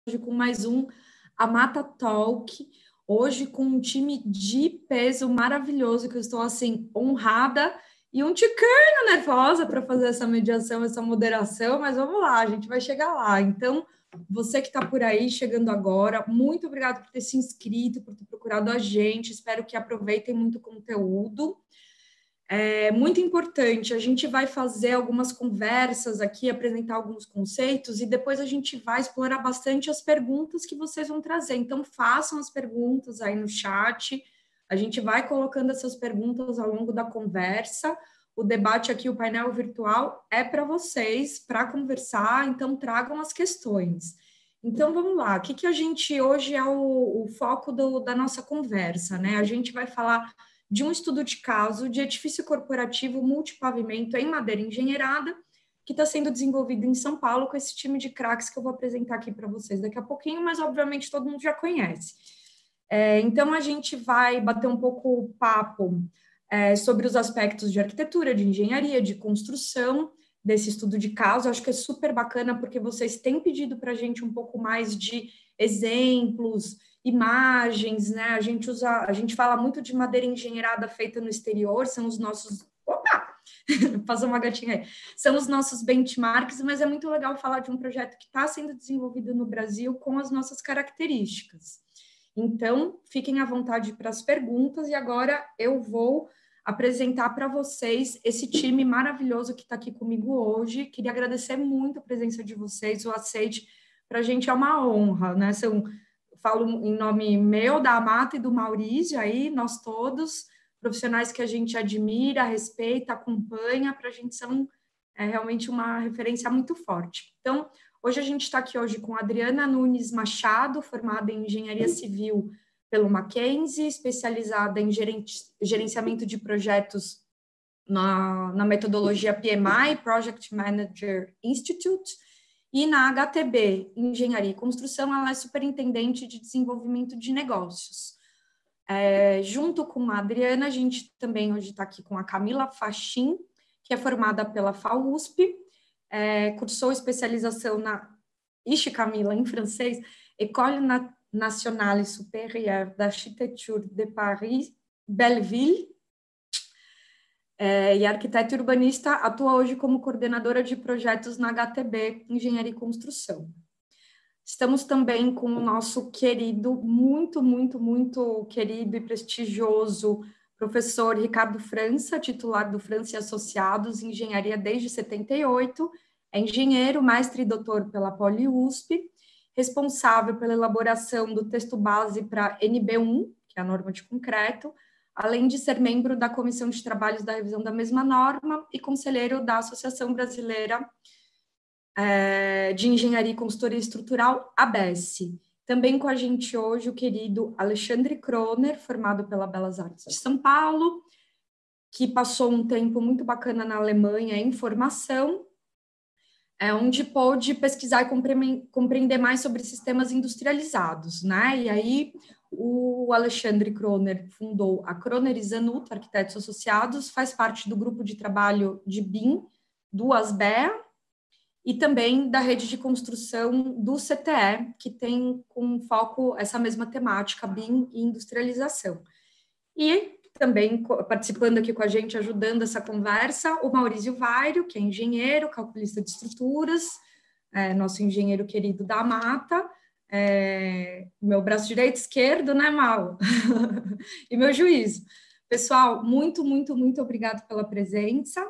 hoje com mais um Amata Talk, hoje com um time de peso maravilhoso, que eu estou, assim, honrada e um tiquinho nervosa para fazer essa mediação, essa moderação, mas vamos lá, a gente vai chegar lá. Então, você que está por aí, chegando agora, muito obrigada por ter se inscrito, por ter procurado a gente, espero que aproveitem muito o conteúdo. É muito importante, a gente vai fazer algumas conversas aqui, apresentar alguns conceitos e depois a gente vai explorar bastante as perguntas que vocês vão trazer. Então, façam as perguntas aí no chat, a gente vai colocando essas perguntas ao longo da conversa. O debate aqui, o painel virtual, é para vocês, para conversar, então tragam as questões. Então, vamos lá, o que a gente hoje é o foco da nossa conversa, né? A gente vai falar de um estudo de caso de edifício corporativo multipavimento em madeira engenheirada, que está sendo desenvolvido em São Paulo com esse time de craques que eu vou apresentar aqui para vocês daqui a pouquinho, mas obviamente todo mundo já conhece. Então, a gente vai bater um pouco o papo sobre os aspectos de arquitetura, de engenharia, de construção desse estudo de caso. Eu acho que é super bacana porque vocês têm pedido para a gente um pouco mais de exemplos, imagens, né? A gente fala muito de madeira engenheirada feita no exterior, são os nossos. Opa! Passou uma gatinha aí. São os nossos benchmarks, mas é muito legal falar de um projeto que está sendo desenvolvido no Brasil com as nossas características. Então, fiquem à vontade para as perguntas, e agora eu vou apresentar para vocês esse time maravilhoso que está aqui comigo hoje. Queria agradecer muito a presença de vocês, o aceite. Para a gente é uma honra, né? Falo em nome meu, da Amata e do Maurício, aí, nós todos, profissionais que a gente admira, respeita, acompanha, para a gente são realmente uma referência muito forte. Então, hoje a gente está aqui hoje com a Adriana Nunes Machado, formada em Engenharia Civil pelo Mackenzie, especializada em gerenciamento de projetos na metodologia PMI, Project Manager Institute, e na HTB, Engenharia e Construção, ela é superintendente de desenvolvimento de negócios. Junto com a Adriana, a gente também hoje está aqui com a Camila Fachin, que é formada pela FAUSP, cursou especialização na Camila, em francês, École Nationale Supérieure d'Architecture de Paris, Belleville, e arquiteta urbanista, atua hoje como coordenadora de projetos na HTB, Engenharia e Construção. Estamos também com o nosso querido, muito querido e prestigioso professor Ricardo França, titular do França e Associados, em Engenharia desde 78, é engenheiro, mestre e doutor pela Poli-USP, responsável pela elaboração do texto base para NB1, que é a norma de concreto, além de ser membro da Comissão de Trabalhos da revisão da mesma norma e conselheiro da Associação Brasileira de Engenharia e Consultoria Estrutural, ABES. Também com a gente hoje o querido Alexandre Kroner, formado pela Belas Artes de São Paulo, que passou um tempo muito bacana na Alemanha em formação, onde pôde pesquisar e compreender mais sobre sistemas industrializados, né? E aí o Alexandre Kroner fundou a Kroner e Zanuto Arquitetos Associados, faz parte do grupo de trabalho de BIM, do ASBEA, e também da rede de construção do CTE, que tem como foco essa mesma temática, BIM e industrialização. E também participando aqui com a gente, ajudando essa conversa, o Maurício Vairo, que é engenheiro, calculista de estruturas, nosso engenheiro querido da Mata, meu braço direito e esquerdo, né, Mau? E meu juízo. Pessoal, muito obrigado pela presença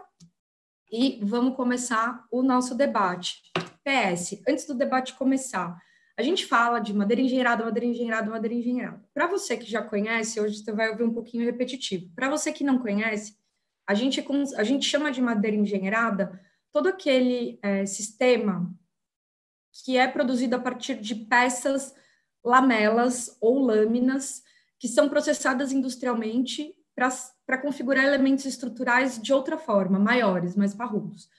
e vamos começar o nosso debate. PS, antes do debate começar, a gente fala de madeira engenheirada. Para você que já conhece, hoje você vai ouvir um pouquinho repetitivo. Para você que não conhece, a gente chama de madeira engenheirada todo aquele sistema que é produzido a partir de peças, lamelas ou lâminas que são processadas industrialmente para configurar elementos estruturais de outra forma, maiores, mais parrudos.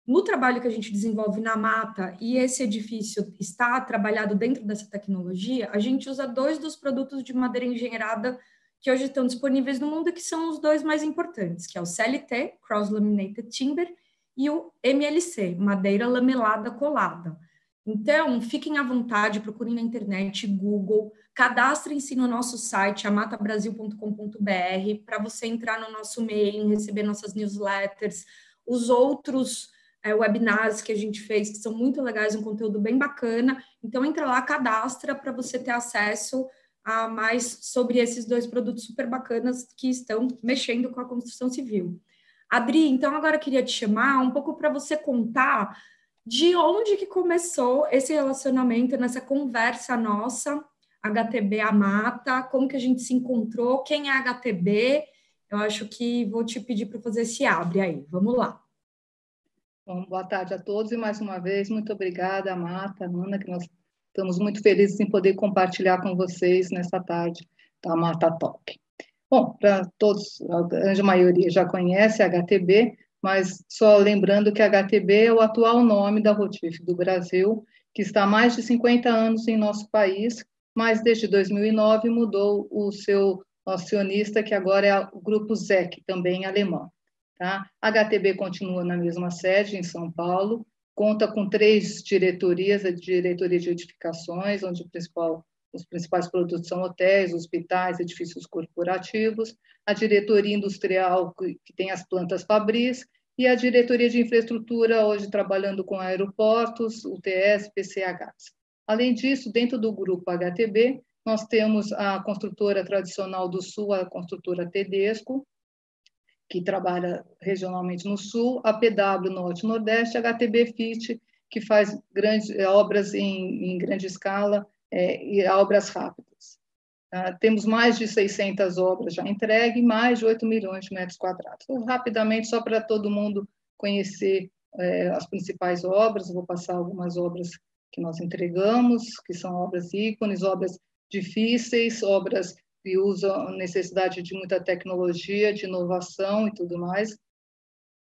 No trabalho que a gente desenvolve na Mata, e esse edifício está trabalhado dentro dessa tecnologia, a gente usa 2 dos produtos de madeira engenheirada que hoje estão disponíveis no mundo, que são os 2 mais importantes, que é o CLT, Cross Laminated Timber, e o MLC, madeira lamelada colada. Então, fiquem à vontade, procurem na internet, Google, cadastrem-se no nosso site, amatabrasil.com.br, para você entrar no nosso mailing, receber nossas newsletters, os outros webinars que a gente fez, que são muito legais, um conteúdo bem bacana. Então, entra lá, cadastra para você ter acesso a mais sobre esses dois produtos super bacanas que estão mexendo com a construção civil. Adri, então agora eu queria te chamar um pouco para você contar de onde que começou esse relacionamento, nessa conversa nossa, HTB Amata, como que a gente se encontrou, quem é HTB? Eu acho que vou te pedir para fazer esse abre aí, vamos lá. Bom, boa tarde a todos e mais uma vez, muito obrigada, Marta, Ana, que nós estamos muito felizes em poder compartilhar com vocês nessa tarde da Mata Talk. Bom, para todos, a grande maioria já conhece a HTB, mas só lembrando que a HTB é o atual nome da Rotif do Brasil, que está há mais de 50 anos em nosso país, mas desde 2009 mudou o seu acionista, que agora é o Grupo ZEC, também alemão. Tá? A HTB continua na mesma sede, em São Paulo, conta com 3 diretorias, a diretoria de edificações, onde os principais produtos são hotéis, hospitais, edifícios corporativos, a diretoria industrial, que tem as plantas fabris, e a diretoria de infraestrutura, hoje trabalhando com aeroportos, UTS, PCHs. Além disso, dentro do grupo HTB, nós temos a construtora tradicional do Sul, a construtora Tedesco, que trabalha regionalmente no Sul, a PW Norte e Nordeste, a HTB FIT, que faz grandes obras em grande escala e obras rápidas. Temos mais de 600 obras já entregues, mais de 8 milhões de metros quadrados. Então, rapidamente, só para todo mundo conhecer as principais obras, vou passar algumas obras que nós entregamos, que são obras ícones, obras difíceis, obras que usam necessidade de muita tecnologia, de inovação e tudo mais,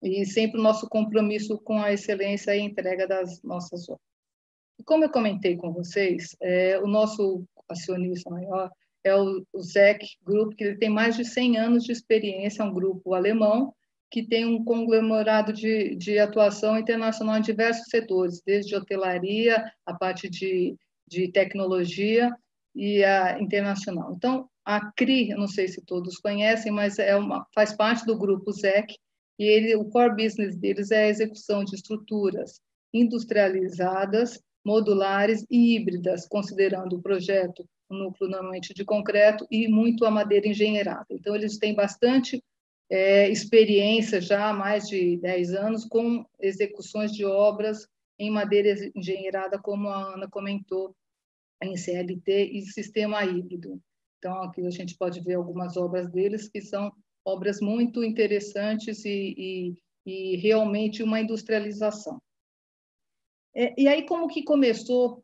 e sempre o nosso compromisso com a excelência e entrega das nossas obras. E como eu comentei com vocês, o nosso acionista maior é o ZEC Group, que ele tem mais de 100 anos de experiência, é um grupo alemão, que tem um conglomerado de atuação internacional em diversos setores, desde hotelaria, a parte de tecnologia e a internacional. Então, a CRI, eu não sei se todos conhecem, mas faz parte do grupo ZEC, e o core business deles é a execução de estruturas industrializadas, modulares e híbridas, considerando o projeto um núcleo normalmente de concreto e muito a madeira engenheirada. Então, eles têm bastante experiência já há mais de 10 anos com execuções de obras em madeira engenheirada, como a Ana comentou, em CLT e sistema híbrido. Então, aqui a gente pode ver algumas obras deles, que são obras muito interessantes e realmente uma industrialização. E aí, como que começou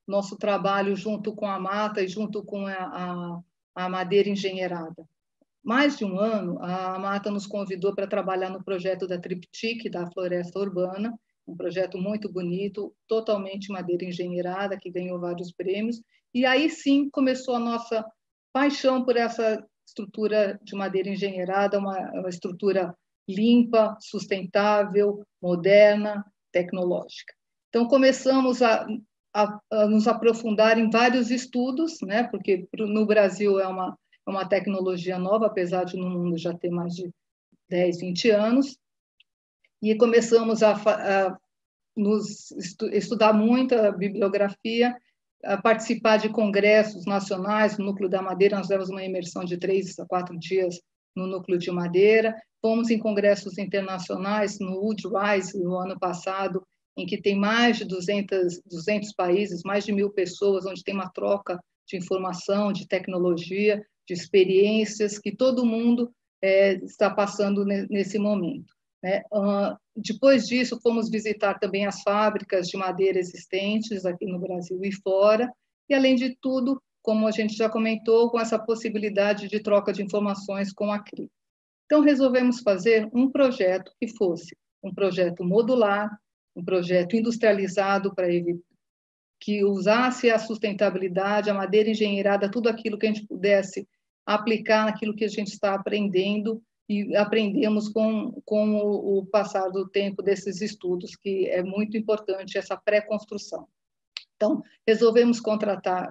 nosso trabalho junto com a mata e junto com a madeira engenheirada? Mais de um ano, a Mata nos convidou para trabalhar no projeto da Triptych, da Floresta Urbana, um projeto muito bonito, totalmente madeira engenheirada, que ganhou vários prêmios. E aí sim começou a nossa paixão por essa estrutura de madeira engenheirada, uma estrutura limpa, sustentável, moderna, tecnológica. Então, começamos a nos aprofundar em vários estudos, né? Porque no Brasil é uma tecnologia nova, apesar de no mundo já ter mais de 10, 20 anos, e começamos a estudar muito a bibliografia, a participar de congressos nacionais. No Núcleo da Madeira, nós tivemos uma imersão de 3 a 4 dias no Núcleo de Madeira, fomos em congressos internacionais, no Woodwise, no ano passado, em que tem mais de 200 países, mais de 1.000 pessoas, onde tem uma troca de informação, de tecnologia, de experiências que todo mundo está passando nesse momento. Né? Depois disso, fomos visitar também as fábricas de madeira existentes aqui no Brasil e fora, e, além de tudo, como a gente já comentou, com essa possibilidade de troca de informações com a CRI. Então, resolvemos fazer um projeto que fosse um projeto modular, um projeto industrializado que usasse a sustentabilidade, a madeira engenheirada, tudo aquilo que a gente pudesse aplicar naquilo que a gente está aprendendo e aprendemos com o passar do tempo desses estudos, que é muito importante essa pré-construção. Então, resolvemos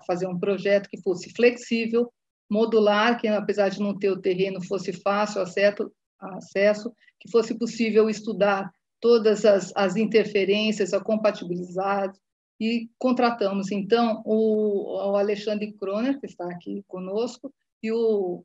fazer um projeto que fosse flexível, modular, que apesar de não ter o terreno, fosse fácil acesso, que fosse possível estudar todas as interferências, a compatibilidade, e contratamos, então, o Alexandre Kroner, que está aqui conosco, e o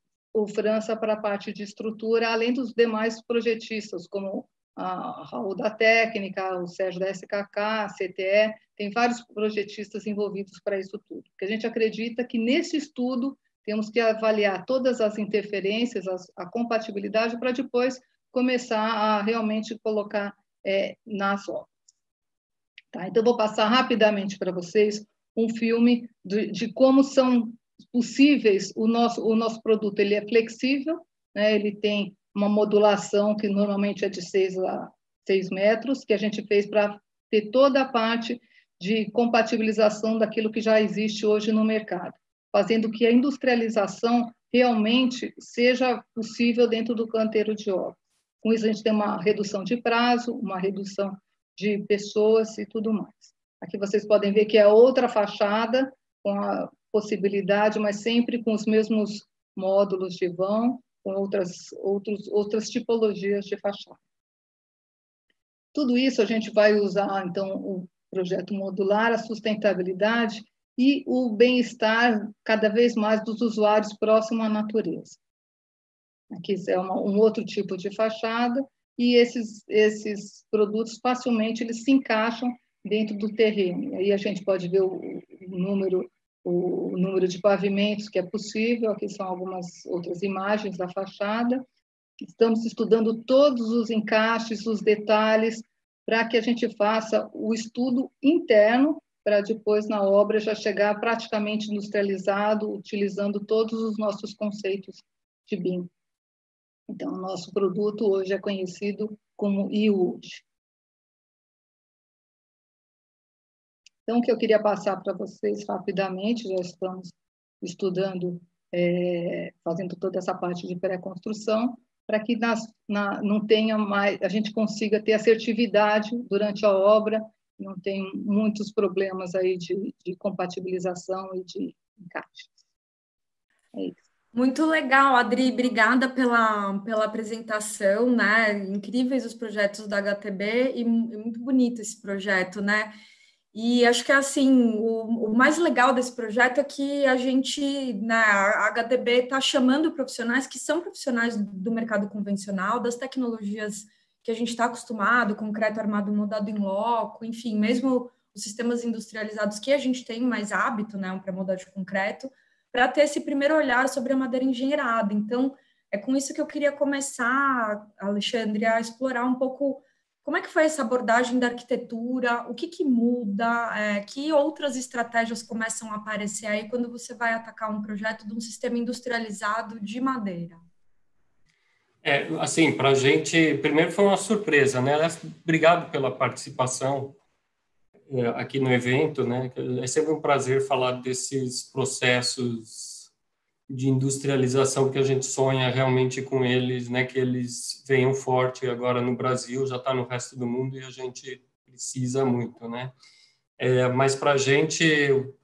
França para a parte de estrutura, além dos demais projetistas, como a Raul da Técnica, o Sérgio da SKK, a CTE, tem vários projetistas envolvidos para isso tudo. Porque a gente acredita que nesse estudo temos que avaliar todas as interferências, a compatibilidade, para depois começar a realmente colocar nas obras. Tá? Então, vou passar rapidamente para vocês um filme de como são possíveis. O nosso produto ele é flexível, né? Ele tem uma modulação que normalmente é de 6 a 6 metros, que a gente fez para ter toda a parte de compatibilização daquilo que já existe hoje no mercado, fazendo que a industrialização realmente seja possível dentro do canteiro de obra. Com isso, a gente tem uma redução de prazo, uma redução de pessoas e tudo mais. Aqui vocês podem ver que é outra fachada, com a possibilidade, mas sempre com os mesmos módulos de vão, com outras tipologias de fachada. Tudo isso a gente vai usar, então, o projeto modular, a sustentabilidade e o bem-estar cada vez mais dos usuários próximo à natureza. Aqui é um outro tipo de fachada, e esses produtos facilmente eles se encaixam dentro do terreno. Aí a gente pode ver o número de pavimentos que é possível. Aqui são algumas outras imagens da fachada. Estamos estudando todos os encaixes, os detalhes, para que a gente faça o estudo interno, para depois, na obra, já chegar praticamente industrializado, utilizando todos os nossos conceitos de BIM. Então, o nosso produto hoje é conhecido como e-wood. Então, o que eu queria passar para vocês rapidamente, já estamos estudando, fazendo toda essa parte de pré-construção, para que não tenha mais, a gente consiga ter assertividade durante a obra, não tem muitos problemas aí de compatibilização e de encaixes. É isso. Muito legal, Adri, obrigada pela apresentação, né? Incríveis os projetos da HTB e muito bonito esse projeto, né? E acho que assim, o mais legal desse projeto é que a gente, né, a HTB está chamando profissionais que são profissionais do mercado convencional, das tecnologias que a gente está acostumado, concreto armado moldado em loco, enfim, mesmo os sistemas industrializados que a gente tem mais hábito, né, um pré-moldado de concreto, para ter esse primeiro olhar sobre a madeira engenheirada. Então, é com isso que eu queria começar, Alexandre, a explorar um pouco como é que foi essa abordagem da arquitetura, o que muda, que outras estratégias começam a aparecer aí quando você vai atacar um projeto de um sistema industrializado de madeira? Assim, para a gente, primeiro foi uma surpresa, né? Obrigado pela participação aqui no evento, né? É sempre um prazer falar desses processos de industrialização que a gente sonha realmente com eles, né? Que eles venham forte agora no Brasil, já está no resto do mundo e a gente precisa muito, né? Mas para a gente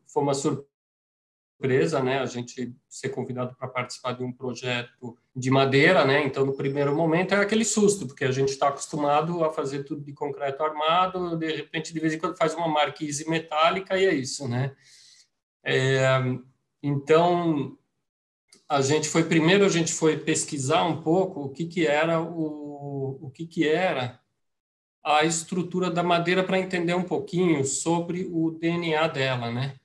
foi uma surpresa, né? A gente ser convidado para participar de um projeto de madeira, né? Então, no primeiro momento é aquele susto, porque a gente está acostumado a fazer tudo de concreto armado, de repente, de vez em quando faz uma marquise metálica e é isso, né? Então, a gente foi pesquisar um pouco o que era a estrutura da madeira para entender um pouquinho sobre o DNA dela, né?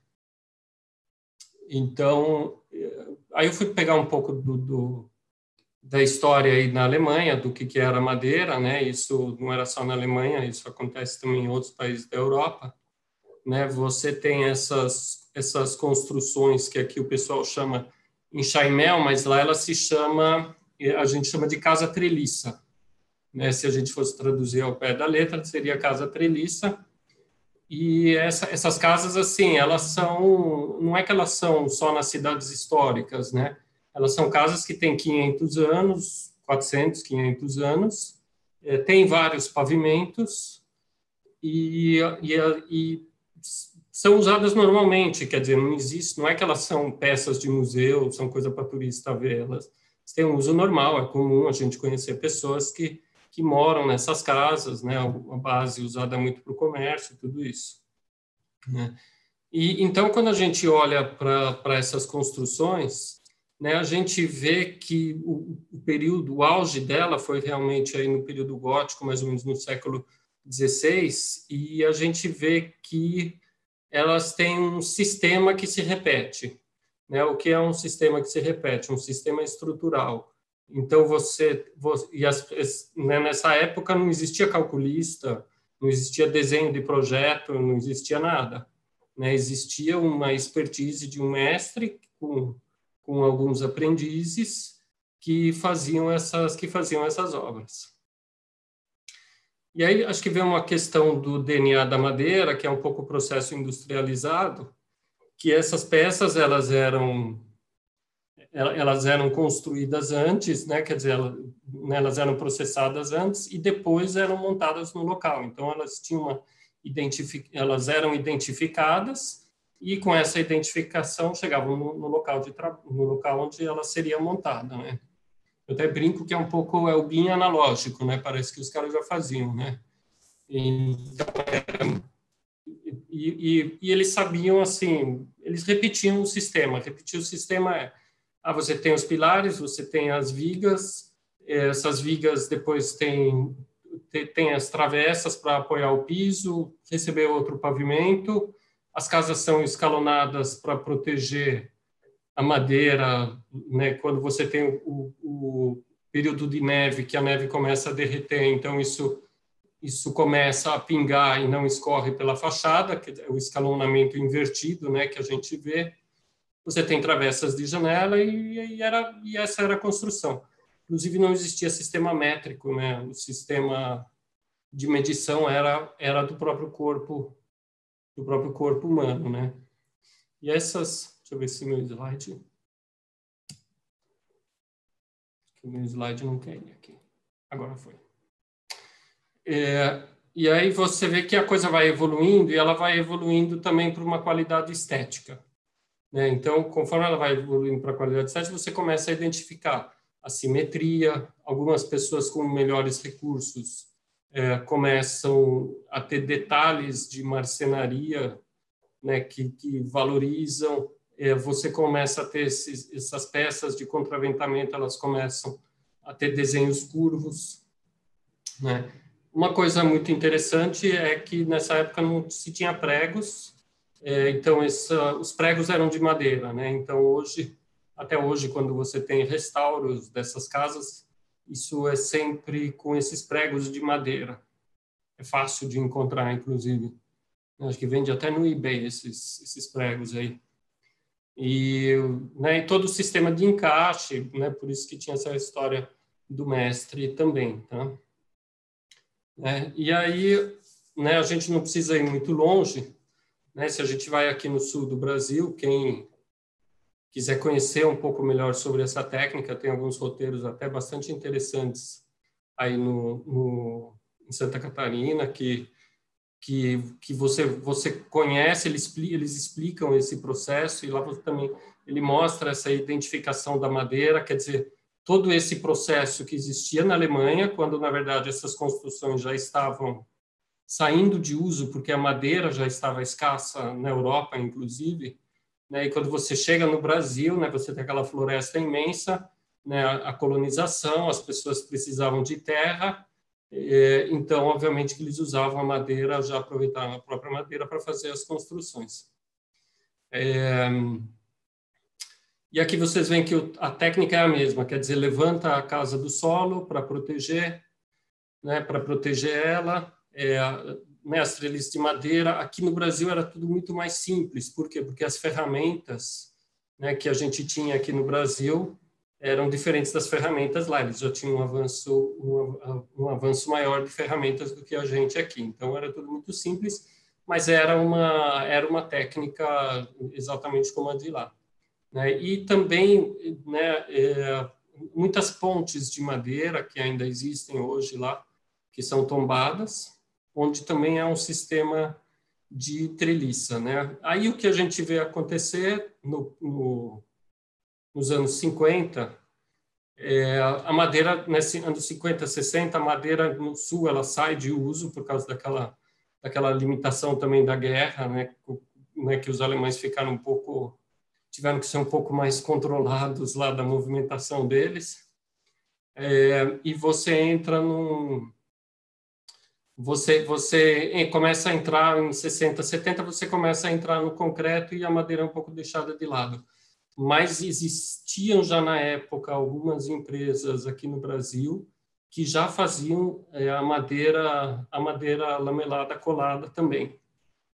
Então, aí eu fui pegar um pouco da história aí na Alemanha, do que era a madeira, né? Isso não era só na Alemanha, isso acontece também em outros países da Europa, né? Você tem essas construções que aqui o pessoal chama enxaimel, mas lá a gente chama de casa treliça, né? Se a gente fosse traduzir ao pé da letra, seria casa treliça. E essas casas, assim, não é que elas são só nas cidades históricas, né? Elas são casas que têm 500 anos, 400, 500 anos, tem vários pavimentos e são usadas normalmente, quer dizer, não é que elas são peças de museu, são coisa para turista ver, elas têm um uso normal, é comum a gente conhecer pessoas que moram nessas casas, né, a base usada muito para o comércio, tudo isso, né? E então, quando a gente olha para essas construções, né, a gente vê que o auge dela foi realmente aí no período gótico, mais ou menos no século XVI, e a gente vê que elas têm um sistema que se repete, né? O que é um sistema que se repete? Um sistema estrutural. Então, né, nessa época não existia calculista, não existia desenho de projeto, não existia nada, né? Existia uma expertise de um mestre com alguns aprendizes que faziam essas obras. E aí acho que vem uma questão do DNA da madeira, que é um pouco o processo industrializado, que essas peças elas eram construídas antes, né? Quer dizer, elas eram processadas antes e depois eram montadas no local. Então elas eram identificadas e com essa identificação chegavam no local onde ela seria montada, né? Eu até brinco que é um pouco o BIM analógico, né? Parece que os caras já faziam, né? Então, e eles sabiam, assim, eles repetiam o sistema. Repetir o sistema você tem os pilares, você tem as vigas, essas vigas depois tem as travessas para apoiar o piso, receber outro pavimento, as casas são escalonadas para proteger a madeira, né, quando você tem o período de neve, que a neve começa a derreter, então isso começa a pingar e não escorre pela fachada, que é o escalonamento invertido, né, que a gente vê. Você tem travessas de janela e essa era a construção. Inclusive não existia sistema métrico, né? O sistema de medição era do próprio corpo humano, né? E essas, deixa eu ver se meu slide não quer ir aqui. Agora foi. E aí você vê que a coisa vai evoluindo e ela vai evoluindo também para uma qualidade estética, né? Então, conforme ela vai evoluindo para a qualidade estética, você começa a identificar a simetria. Algumas pessoas com melhores recursos começam a ter detalhes de marcenaria, né, que valorizam. Você começa a ter essas peças de contraventamento, elas começam a ter desenhos curvos, né? Uma coisa muito interessante é que nessa época não se tinha pregos, então os pregos eram de madeira, né? Então até hoje, quando você tem restauros dessas casas, isso é sempre com esses pregos de madeira. É fácil de encontrar, inclusive. Acho que vende até no eBay esses pregos aí. Né, e todo o sistema de encaixe, né? Por isso que tinha essa história do mestre também, tá? E aí, né, a gente não precisa ir muito longe, né? Se a gente vai aqui no sul do Brasil, quem quiser conhecer um pouco melhor sobre essa técnica, tem alguns roteiros até bastante interessantes aí em Santa Catarina, que você conhece, eles explicam esse processo, e lá você também ele mostra essa identificação da madeira, quer dizer, todo esse processo que existia na Alemanha, quando, na verdade, essas construções já estavam saindo de uso, porque a madeira já estava escassa na Europa, inclusive, né? E quando você chega no Brasil, né, você tem aquela floresta imensa, né, a colonização, as pessoas precisavam de terra, então, obviamente, que eles usavam a madeira, já aproveitavam a própria madeira para fazer as construções. E aqui vocês veem que a técnica é a mesma, quer dizer, levanta a casa do solo para proteger, né, ela, né, as treliças de madeira. Aqui no Brasil era tudo muito mais simples. Por quê? Porque as ferramentas, né, que a gente tinha aqui no Brasil eram diferentes das ferramentas lá. Eles já tinham um avanço maior de ferramentas do que a gente aqui. Então, era tudo muito simples, mas era uma técnica exatamente como a de lá, né? E também, né, muitas pontes de madeira que ainda existem hoje lá, que são tombadas, onde também é um sistema de treliça, né? Aí o que a gente vê acontecer nos anos 50, a madeira, nesse anos 50, 60, a madeira no sul ela sai de uso por causa daquela limitação também da guerra, né, que os alemães tiveram que ser um pouco mais controlados lá da movimentação deles. E você entra você começa a entrar em 60, 70, você começa a entrar no concreto e a madeira é um pouco deixada de lado. Mas existiam já na época algumas empresas aqui no Brasil que já faziam a madeira lamelada colada também.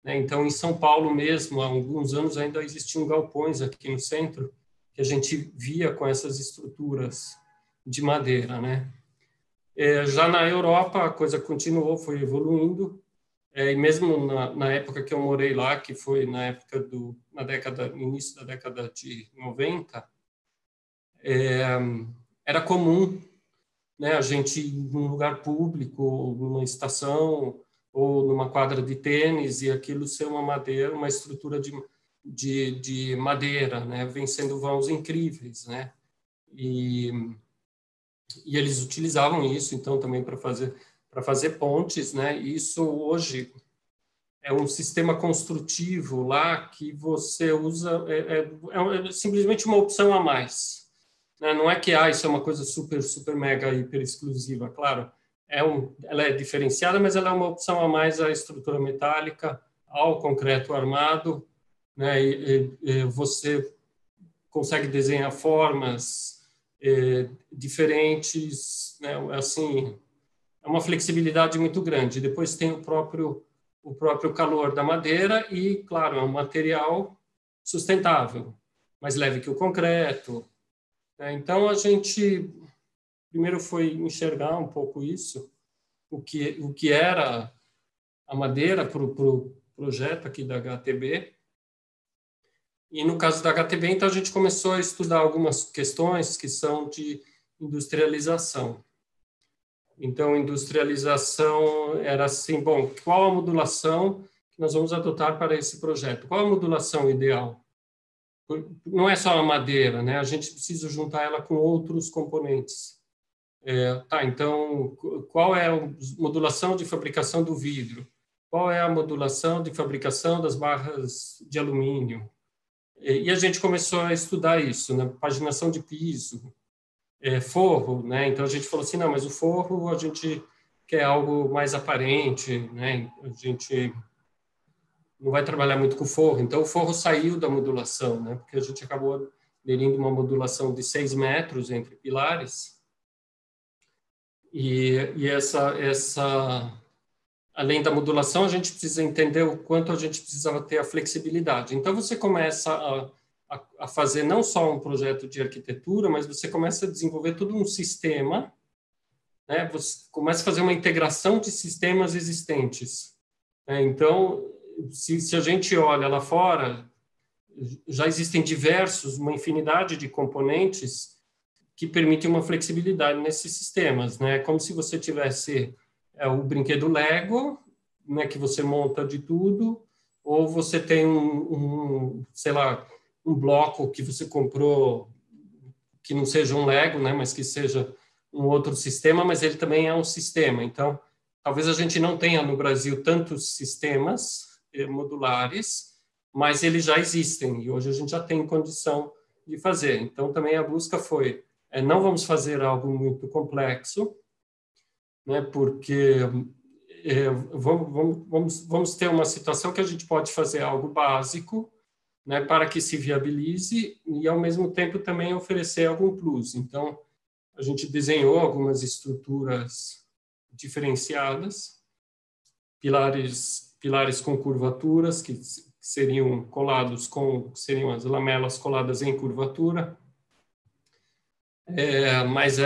Então, em São Paulo mesmo, há alguns anos ainda existiam galpões aqui no centro que a gente via com essas estruturas de madeira, né? Já na Europa a coisa continuou, foi evoluindo. E mesmo na época que eu morei lá, que foi na época início da década de 90, era comum, né, a gente ir num lugar público, numa estação ou numa quadra de tênis, e aquilo ser uma estrutura de madeira, né, vencendo vãos incríveis, né, e eles utilizavam isso então também para fazer pontes, né. E isso hoje é um sistema construtivo lá que você usa, é simplesmente uma opção a mais, né? Não é que isso é uma coisa super, super, mega, hiper exclusiva, claro. Ela é diferenciada, mas ela é uma opção a mais à estrutura metálica, ao concreto armado, né? E você consegue desenhar formas diferentes, né? Assim, é uma flexibilidade muito grande. Depois tem o próprio calor da madeira e, claro, é um material sustentável, mais leve que o concreto. Então, a gente primeiro foi enxergar um pouco isso, o que era a madeira para o projeto aqui da HTB. E, no caso da HTB, então, a gente começou a estudar algumas questões que são de industrialização. Então, industrialização era assim, bom, qual a modulação que nós vamos adotar para esse projeto? Qual a modulação ideal? Não é só a madeira, né? A gente precisa juntar ela com outros componentes. Então, qual é a modulação de fabricação do vidro? Qual é a modulação de fabricação das barras de alumínio? E a gente começou a estudar isso, né? Paginação de piso, forro, né? Então a gente falou assim, não, mas o forro a gente quer algo mais aparente, né? A gente não vai trabalhar muito com forro. Então o forro saiu da modulação, né? Porque a gente acabou aderindo uma modulação de 6 metros entre pilares. E essa além da modulação, a gente precisa entender o quanto a gente precisava ter a flexibilidade. Então você começa a fazer não só um projeto de arquitetura, mas você começa a desenvolver todo um sistema, né? Você começa a fazer uma integração de sistemas existentes. Então, se a gente olha lá fora, já existem uma infinidade de componentes que permitem uma flexibilidade nesses sistemas, né? Como se você tivesse o brinquedo Lego, né, que você monta de tudo, ou você tem sei lá, um bloco que você comprou que não seja um Lego, né, mas que seja um outro sistema, mas ele também é um sistema. Então, talvez a gente não tenha no Brasil tantos sistemas modulares, mas eles já existem e hoje a gente já tem condição de fazer. Então, também a busca foi, não vamos fazer algo muito complexo, né, porque vamos ter uma situação que a gente pode fazer algo básico, né, para que se viabilize e, ao mesmo tempo, também oferecer algum plus. Então, a gente desenhou algumas estruturas diferenciadas, pilares com curvaturas, que seriam seriam as lamelas coladas em curvatura, mas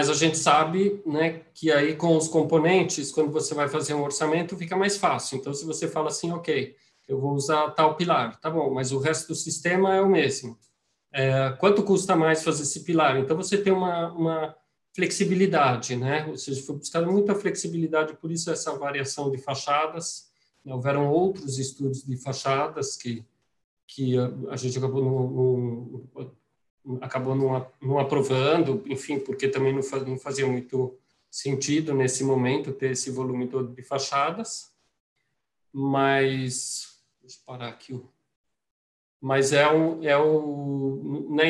a gente sabe, né, que aí com os componentes, quando você vai fazer um orçamento, fica mais fácil. Então, se você fala assim, ok, eu vou usar tal pilar, tá bom, mas o resto do sistema é o mesmo. quanto custa mais fazer esse pilar? Então, você tem uma flexibilidade, né? Ou seja, foi buscada muita flexibilidade, por isso essa variação de fachadas. Houveram outros estudos de fachadas que a gente acabou não aprovando, enfim, porque também não fazia muito sentido nesse momento ter esse volume todo de fachadas. Mas deixa eu parar aqui. Mas né, e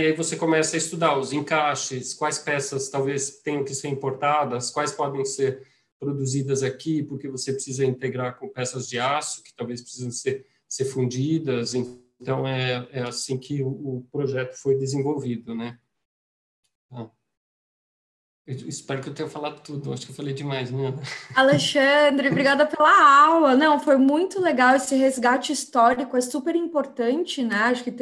aí você começa a estudar os encaixes, quais peças talvez tenham que ser importadas, quais podem ser produzidas aqui, porque você precisa integrar com peças de aço, que talvez precisam ser fundidas. Então, é assim que o projeto foi desenvolvido, né? Eu espero que eu tenha falado tudo, acho que eu falei demais, né? Alexandre, obrigada pela aula. Não, foi muito legal esse resgate histórico, é super importante, né? Acho que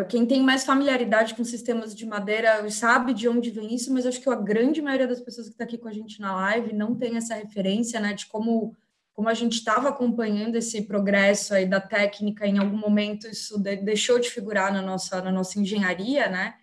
quem tem mais familiaridade com sistemas de madeira sabe de onde vem isso, mas acho que a grande maioria das pessoas que está aqui com a gente na live não tem essa referência, né? De como a gente estava acompanhando esse progresso aí da técnica, em algum momento isso deixou de figurar na nossa engenharia, né?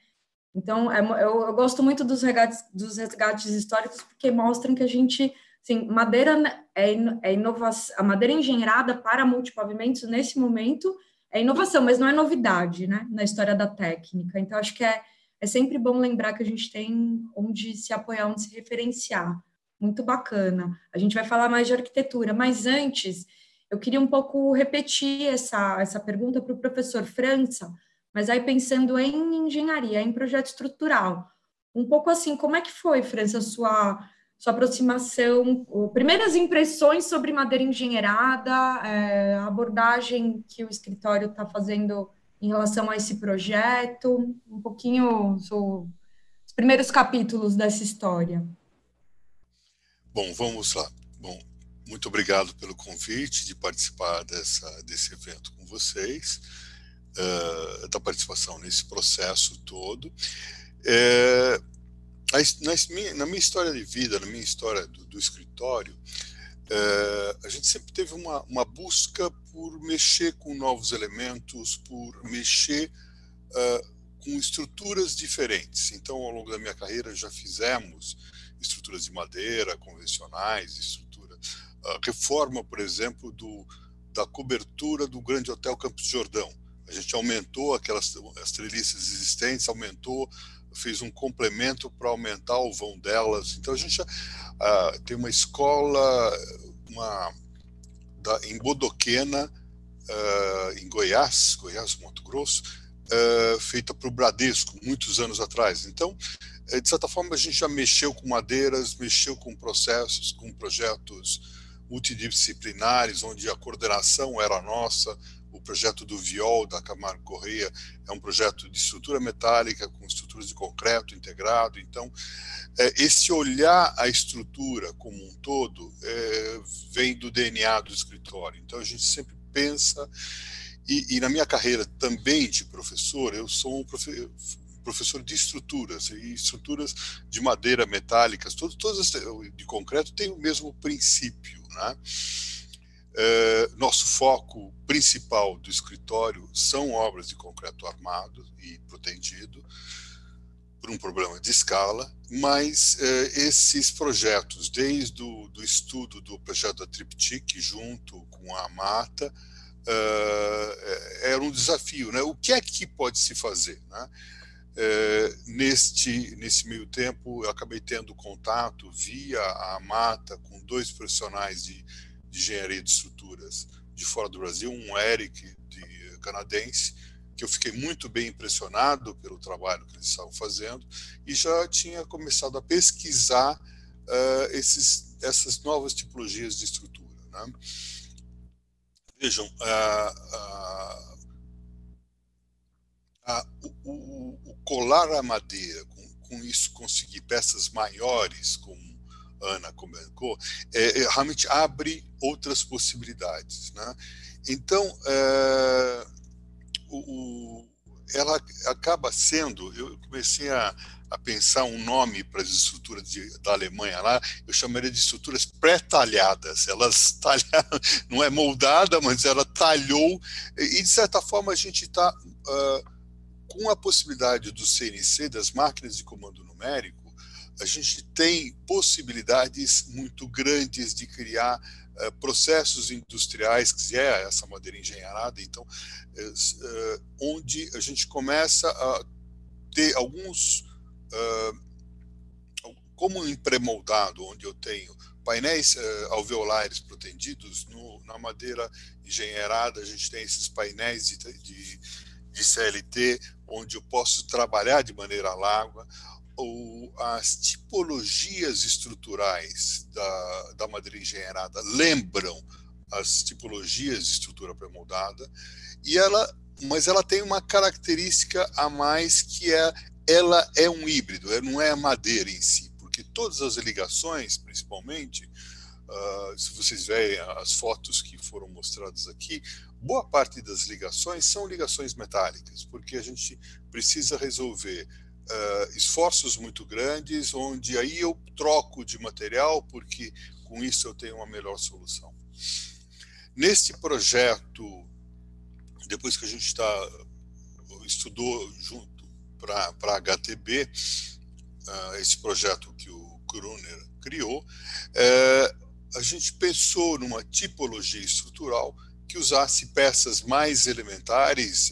Então, eu gosto muito dos resgates históricos porque mostram que a gente, assim, madeira é inovação, a madeira engenheirada para multipavimentos, nesse momento, é inovação, mas não é novidade, né, na história da técnica. Então, acho que é sempre bom lembrar que a gente tem onde se apoiar, onde se referenciar. Muito bacana. A gente vai falar mais de arquitetura, mas antes, eu queria um pouco repetir essa pergunta para o professor França, mas aí pensando em engenharia, em projeto estrutural, um pouco assim, como é que foi, França, sua aproximação, primeiras impressões sobre madeira engenheirada, a abordagem que o escritório está fazendo em relação a esse projeto, um pouquinho os primeiros capítulos dessa história. Bom, vamos lá. Bom, muito obrigado pelo convite de participar desse evento com vocês. Da participação nesse processo todo. Na minha história de vida, na minha história do escritório, a gente sempre teve uma busca por mexer com novos elementos, por mexer com estruturas diferentes. Então, ao longo da minha carreira, já fizemos estruturas de madeira convencionais, reforma, por exemplo, da cobertura do Grande Hotel Campos de Jordão. A gente aumentou as treliças existentes, fez um complemento para aumentar o vão delas. Então a gente tem uma escola em Bodoquena, em Goiás, Mato Grosso, feita para o Bradesco, muitos anos atrás. Então, de certa forma, a gente já mexeu com madeiras, mexeu com processos, com projetos multidisciplinares, onde a coordenação era nossa. O projeto do Viol, da Camargo Correia, é um projeto de estrutura metálica com estruturas de concreto integrado. Então, esse olhar a estrutura como um todo vem do DNA do escritório. Então, a gente sempre pensa, e na minha carreira também de professor, eu sou um professor de estruturas, e estruturas de madeira, metálicas, todas de concreto têm o mesmo princípio, né? Nosso foco principal do escritório são obras de concreto armado e protendido por um problema de escala, mas esses projetos, desde do estudo do projeto da Triptych junto com a Mata, era um desafio, né? O que é que pode se fazer, né? Nesse meio tempo, eu acabei tendo contato via a Mata com 2 profissionais de engenharia de estruturas de fora do Brasil, um Eric canadense, que eu fiquei muito bem impressionado pelo trabalho que eles estavam fazendo, e já tinha começado a pesquisar essas novas tipologias de estrutura, né? Vejam, o colar a madeira, com isso conseguir peças maiores, como Ana comentou, realmente abre outras possibilidades, né? Então, ela acaba sendo, eu comecei a pensar um nome para as estruturas da Alemanha lá, eu chamaria de estruturas pré-talhadas. Elas talharam, não é moldada, mas ela talhou, e de certa forma a gente está com a possibilidade do CNC, das máquinas de comando numérico, a gente tem possibilidades muito grandes de criar processos industriais, que é essa madeira engenheirada, então, onde a gente começa a ter alguns, como em pré-moldado, onde eu tenho painéis alveolares protendidos, na madeira engenheirada a gente tem esses painéis de CLT, onde eu posso trabalhar de maneira larga, ou as tipologias estruturais da madeira engenheirada lembram as tipologias de estrutura pré-moldada, mas ela tem uma característica a mais, que ela é um híbrido, não é a madeira em si, porque todas as ligações, principalmente, se vocês veem as fotos que foram mostradas aqui, boa parte das ligações são ligações metálicas, porque a gente precisa resolver esforços muito grandes, onde aí eu troco de material, porque com isso eu tenho uma melhor solução. Neste projeto, depois que a gente estudou junto para HTB, esse projeto que o Gruner criou, a gente pensou numa tipologia estrutural que usasse peças mais elementares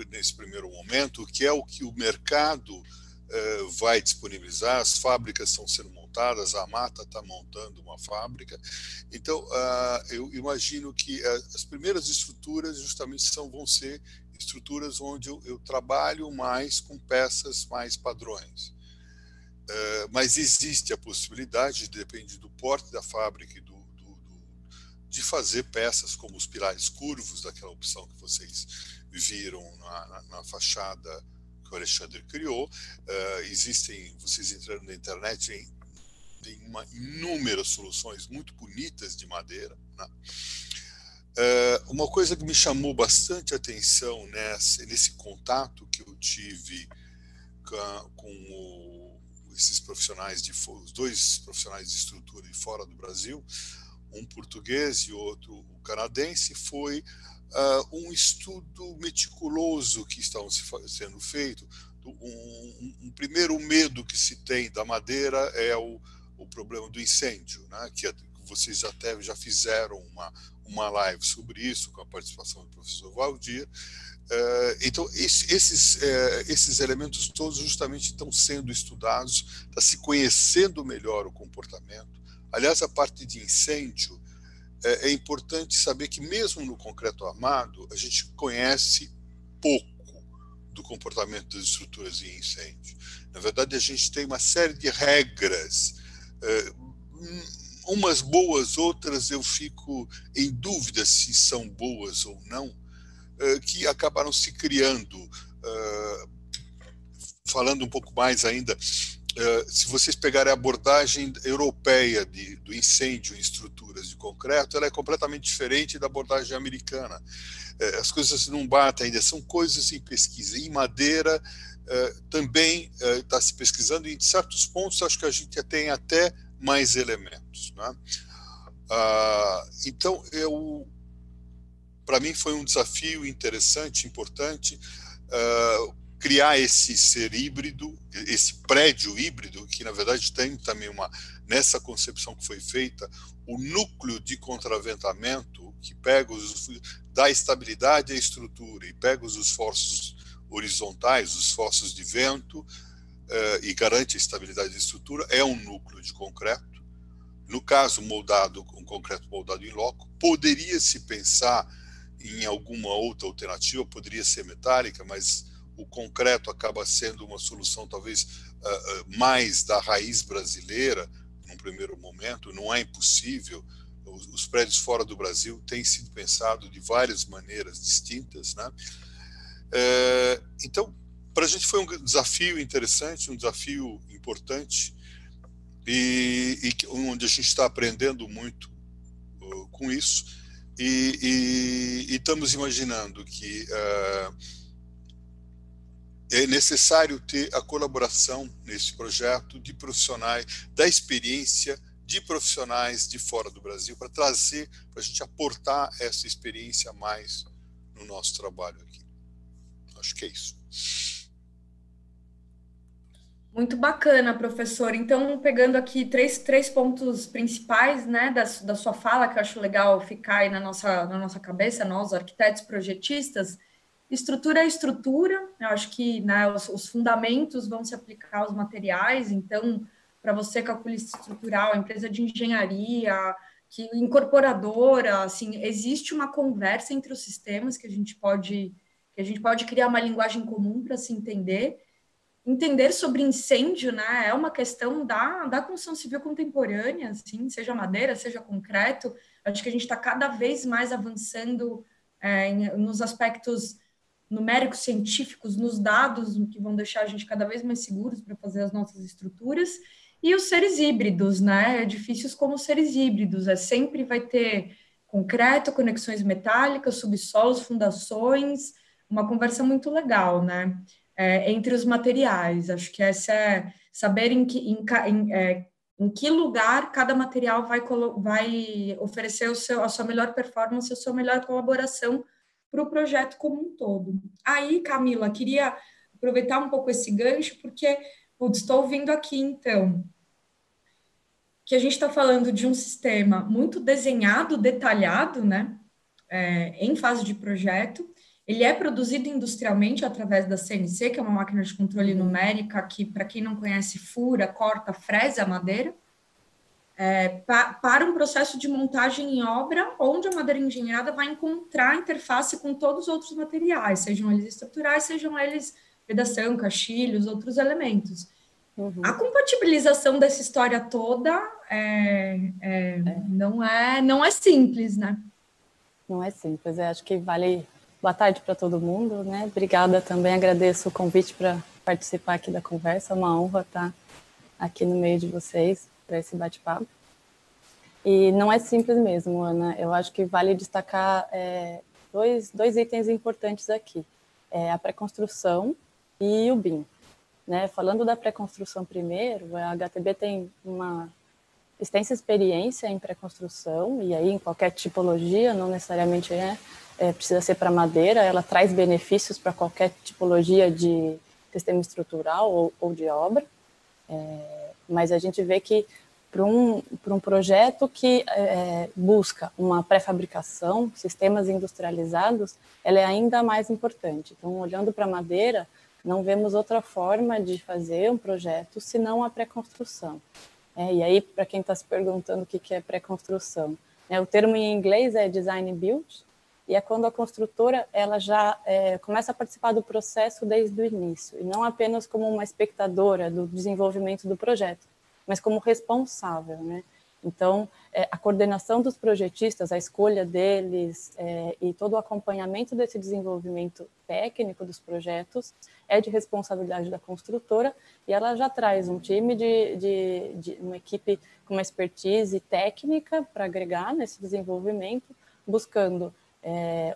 nesse primeiro momento, que é o que o mercado vai disponibilizar. As fábricas estão sendo montadas, a Mata está montando uma fábrica. Então, eu imagino que as primeiras estruturas justamente vão ser estruturas onde eu trabalho mais com peças mais padrões. Mas existe a possibilidade, depende do porte da fábrica e de fazer peças como os pilares curvos, daquela opção que vocês viram na fachada que o Alexandre criou. Vocês entrando na internet, tem inúmeras soluções muito bonitas de madeira, né? Uma coisa que me chamou bastante atenção nesse contato que eu tive com esses profissionais, os dois profissionais de estrutura de fora do Brasil, um português e outro canadense, foi um estudo meticuloso que estava sendo feito. Um primeiro medo que se tem da madeira é o problema do incêndio, né? Que vocês já fizeram uma live sobre isso, com a participação do professor Valdir. Então, esses elementos todos justamente estão sendo estudados, está se conhecendo melhor o comportamento. Aliás, a parte de incêndio, é importante saber que mesmo no concreto armado, a gente conhece pouco do comportamento das estruturas em incêndio. Na verdade, a gente tem uma série de regras, umas boas, outras eu fico em dúvida se são boas ou não, que acabaram se criando. Falando um pouco mais ainda, se vocês pegarem a abordagem europeia do incêndio em estruturas de concreto, ela é completamente diferente da abordagem americana. As coisas não batem ainda, são coisas em pesquisa. Em madeira também está se pesquisando, e em certos pontos acho que a gente tem até mais elementos, né? Então, para mim foi um desafio interessante, importante, criar esse ser híbrido, esse prédio híbrido, que na verdade tem também nessa concepção que foi feita, o núcleo de contraventamento, que dá estabilidade à estrutura e pega os esforços horizontais, os esforços de vento, e garante a estabilidade da estrutura, é um núcleo de concreto. No caso um concreto moldado em loco, poderia se pensar em alguma outra alternativa, poderia ser metálica, mas o concreto acaba sendo uma solução talvez mais da raiz brasileira, num primeiro momento. Não é impossível. Os prédios fora do Brasil têm sido pensados de várias maneiras distintas, né? Então, para a gente foi um desafio interessante, um desafio importante, e onde a gente está aprendendo muito com isso, e estamos imaginando que é necessário ter a colaboração nesse projeto de profissionais, da experiência de profissionais de fora do Brasil, para trazer, para a gente aportar essa experiência a mais no nosso trabalho aqui. Acho que é isso. Muito bacana, professor. Então, pegando aqui três pontos principais, né, da sua fala, que eu acho legal ficar aí na nossa cabeça, nós, arquitetos projetistas. Estrutura é estrutura, eu acho que, né, os fundamentos vão se aplicar aos materiais, então, para você, calculista estrutural, empresa de engenharia, que incorporadora, assim, existe uma conversa entre os sistemas que a gente pode criar uma linguagem comum para se entender. Entender sobre incêndio, né, é uma questão da construção civil contemporânea, assim, seja madeira, seja concreto. Acho que a gente está cada vez mais avançando nos aspectos numéricos, científicos, nos dados, que vão deixar a gente cada vez mais seguros para fazer as nossas estruturas. E os seres híbridos, né, edifícios como seres híbridos, sempre vai ter concreto, conexões metálicas, subsolos, fundações, uma conversa muito legal, né? Entre os materiais. Acho que essa é saber em que lugar cada material vai oferecer a sua melhor performance, a sua melhor colaboração para o projeto como um todo. Aí, Camila, queria aproveitar um pouco esse gancho, porque estou ouvindo aqui, então, que a gente está falando de um sistema muito desenhado, detalhado, né, em fase de projeto. Ele é produzido industrialmente através da CNC, que é uma máquina de controle numérica que, para quem não conhece, fura, corta, fresa a madeira, para um processo de montagem em obra, onde a madeira engenhada vai encontrar interface com todos os outros materiais, sejam eles estruturais, sejam eles vedação, caixilhos, outros elementos. A compatibilização dessa história toda não é simples, né? Não é simples, acho que vale... Boa tarde para todo mundo, né? Obrigada também, agradeço o convite para participar aqui da conversa, é uma honra estar aqui no meio de vocês para esse bate-papo. E não é simples mesmo, Ana, eu acho que vale destacar dois itens importantes aqui, a pré-construção e o BIM. Né? Falando da pré-construção primeiro, a HTB tem uma extensa experiência em pré-construção, e aí em qualquer tipologia, não necessariamente precisa ser para madeira, ela traz benefícios para qualquer tipologia de sistema estrutural ou de obra, mas a gente vê que para um projeto que busca uma pré-fabricação, sistemas industrializados, ela é ainda mais importante. Então, olhando para a madeira, não vemos outra forma de fazer um projeto senão a pré-construção. E aí, para quem está se perguntando o que é pré-construção, o termo em inglês é design build, e é quando a construtora ela já começa a participar do processo desde o início, e não apenas como uma espectadora do desenvolvimento do projeto, mas como responsável, né? Então, a coordenação dos projetistas, a escolha deles e todo o acompanhamento desse desenvolvimento técnico dos projetos é de responsabilidade da construtora, e ela já traz um time de uma equipe com uma expertise técnica para agregar nesse desenvolvimento, buscando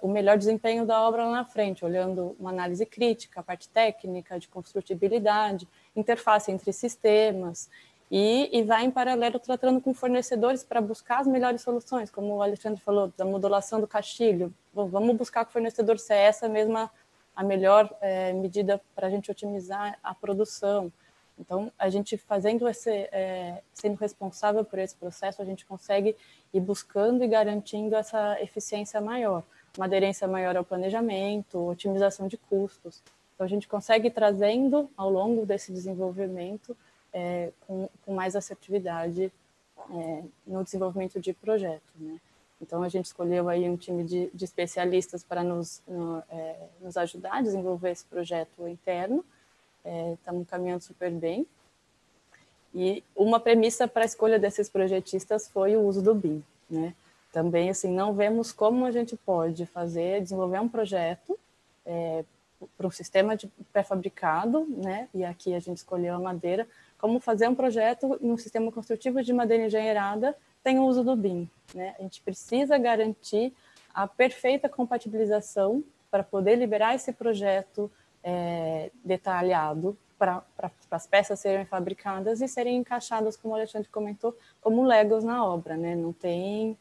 o melhor desempenho da obra lá na frente, olhando uma análise crítica, a parte técnica, de construtibilidade, interface entre sistemas, e vai em paralelo tratando com fornecedores para buscar as melhores soluções, como o Alexandre falou, da modulação do caixilho. Vamos buscar com o fornecedor se é essa mesma a melhor medida para a gente otimizar a produção. Então, a gente sendo responsável por esse processo, a gente consegue ir buscando e garantindo essa eficiência maior, uma aderência maior ao planejamento, otimização de custos. Então, a gente consegue ir trazendo, ao longo desse desenvolvimento, com mais assertividade no desenvolvimento de projeto, né? Então, a gente escolheu aí um time de especialistas para nos ajudar a desenvolver esse projeto interno. Estamos caminhando super bem. E uma premissa para a escolha desses projetistas foi o uso do BIM, né? Também, assim, não vemos como a gente pode desenvolver um projeto para um sistema de pré-fabricado, né? E aqui a gente escolheu a madeira, como fazer um projeto em um sistema construtivo de madeira engenheirada sem o uso do BIM, né? A gente precisa garantir a perfeita compatibilização para poder liberar esse projeto detalhado para as peças serem fabricadas e serem encaixadas, como o Alexandre comentou, como Legos na obra, né? Não tem...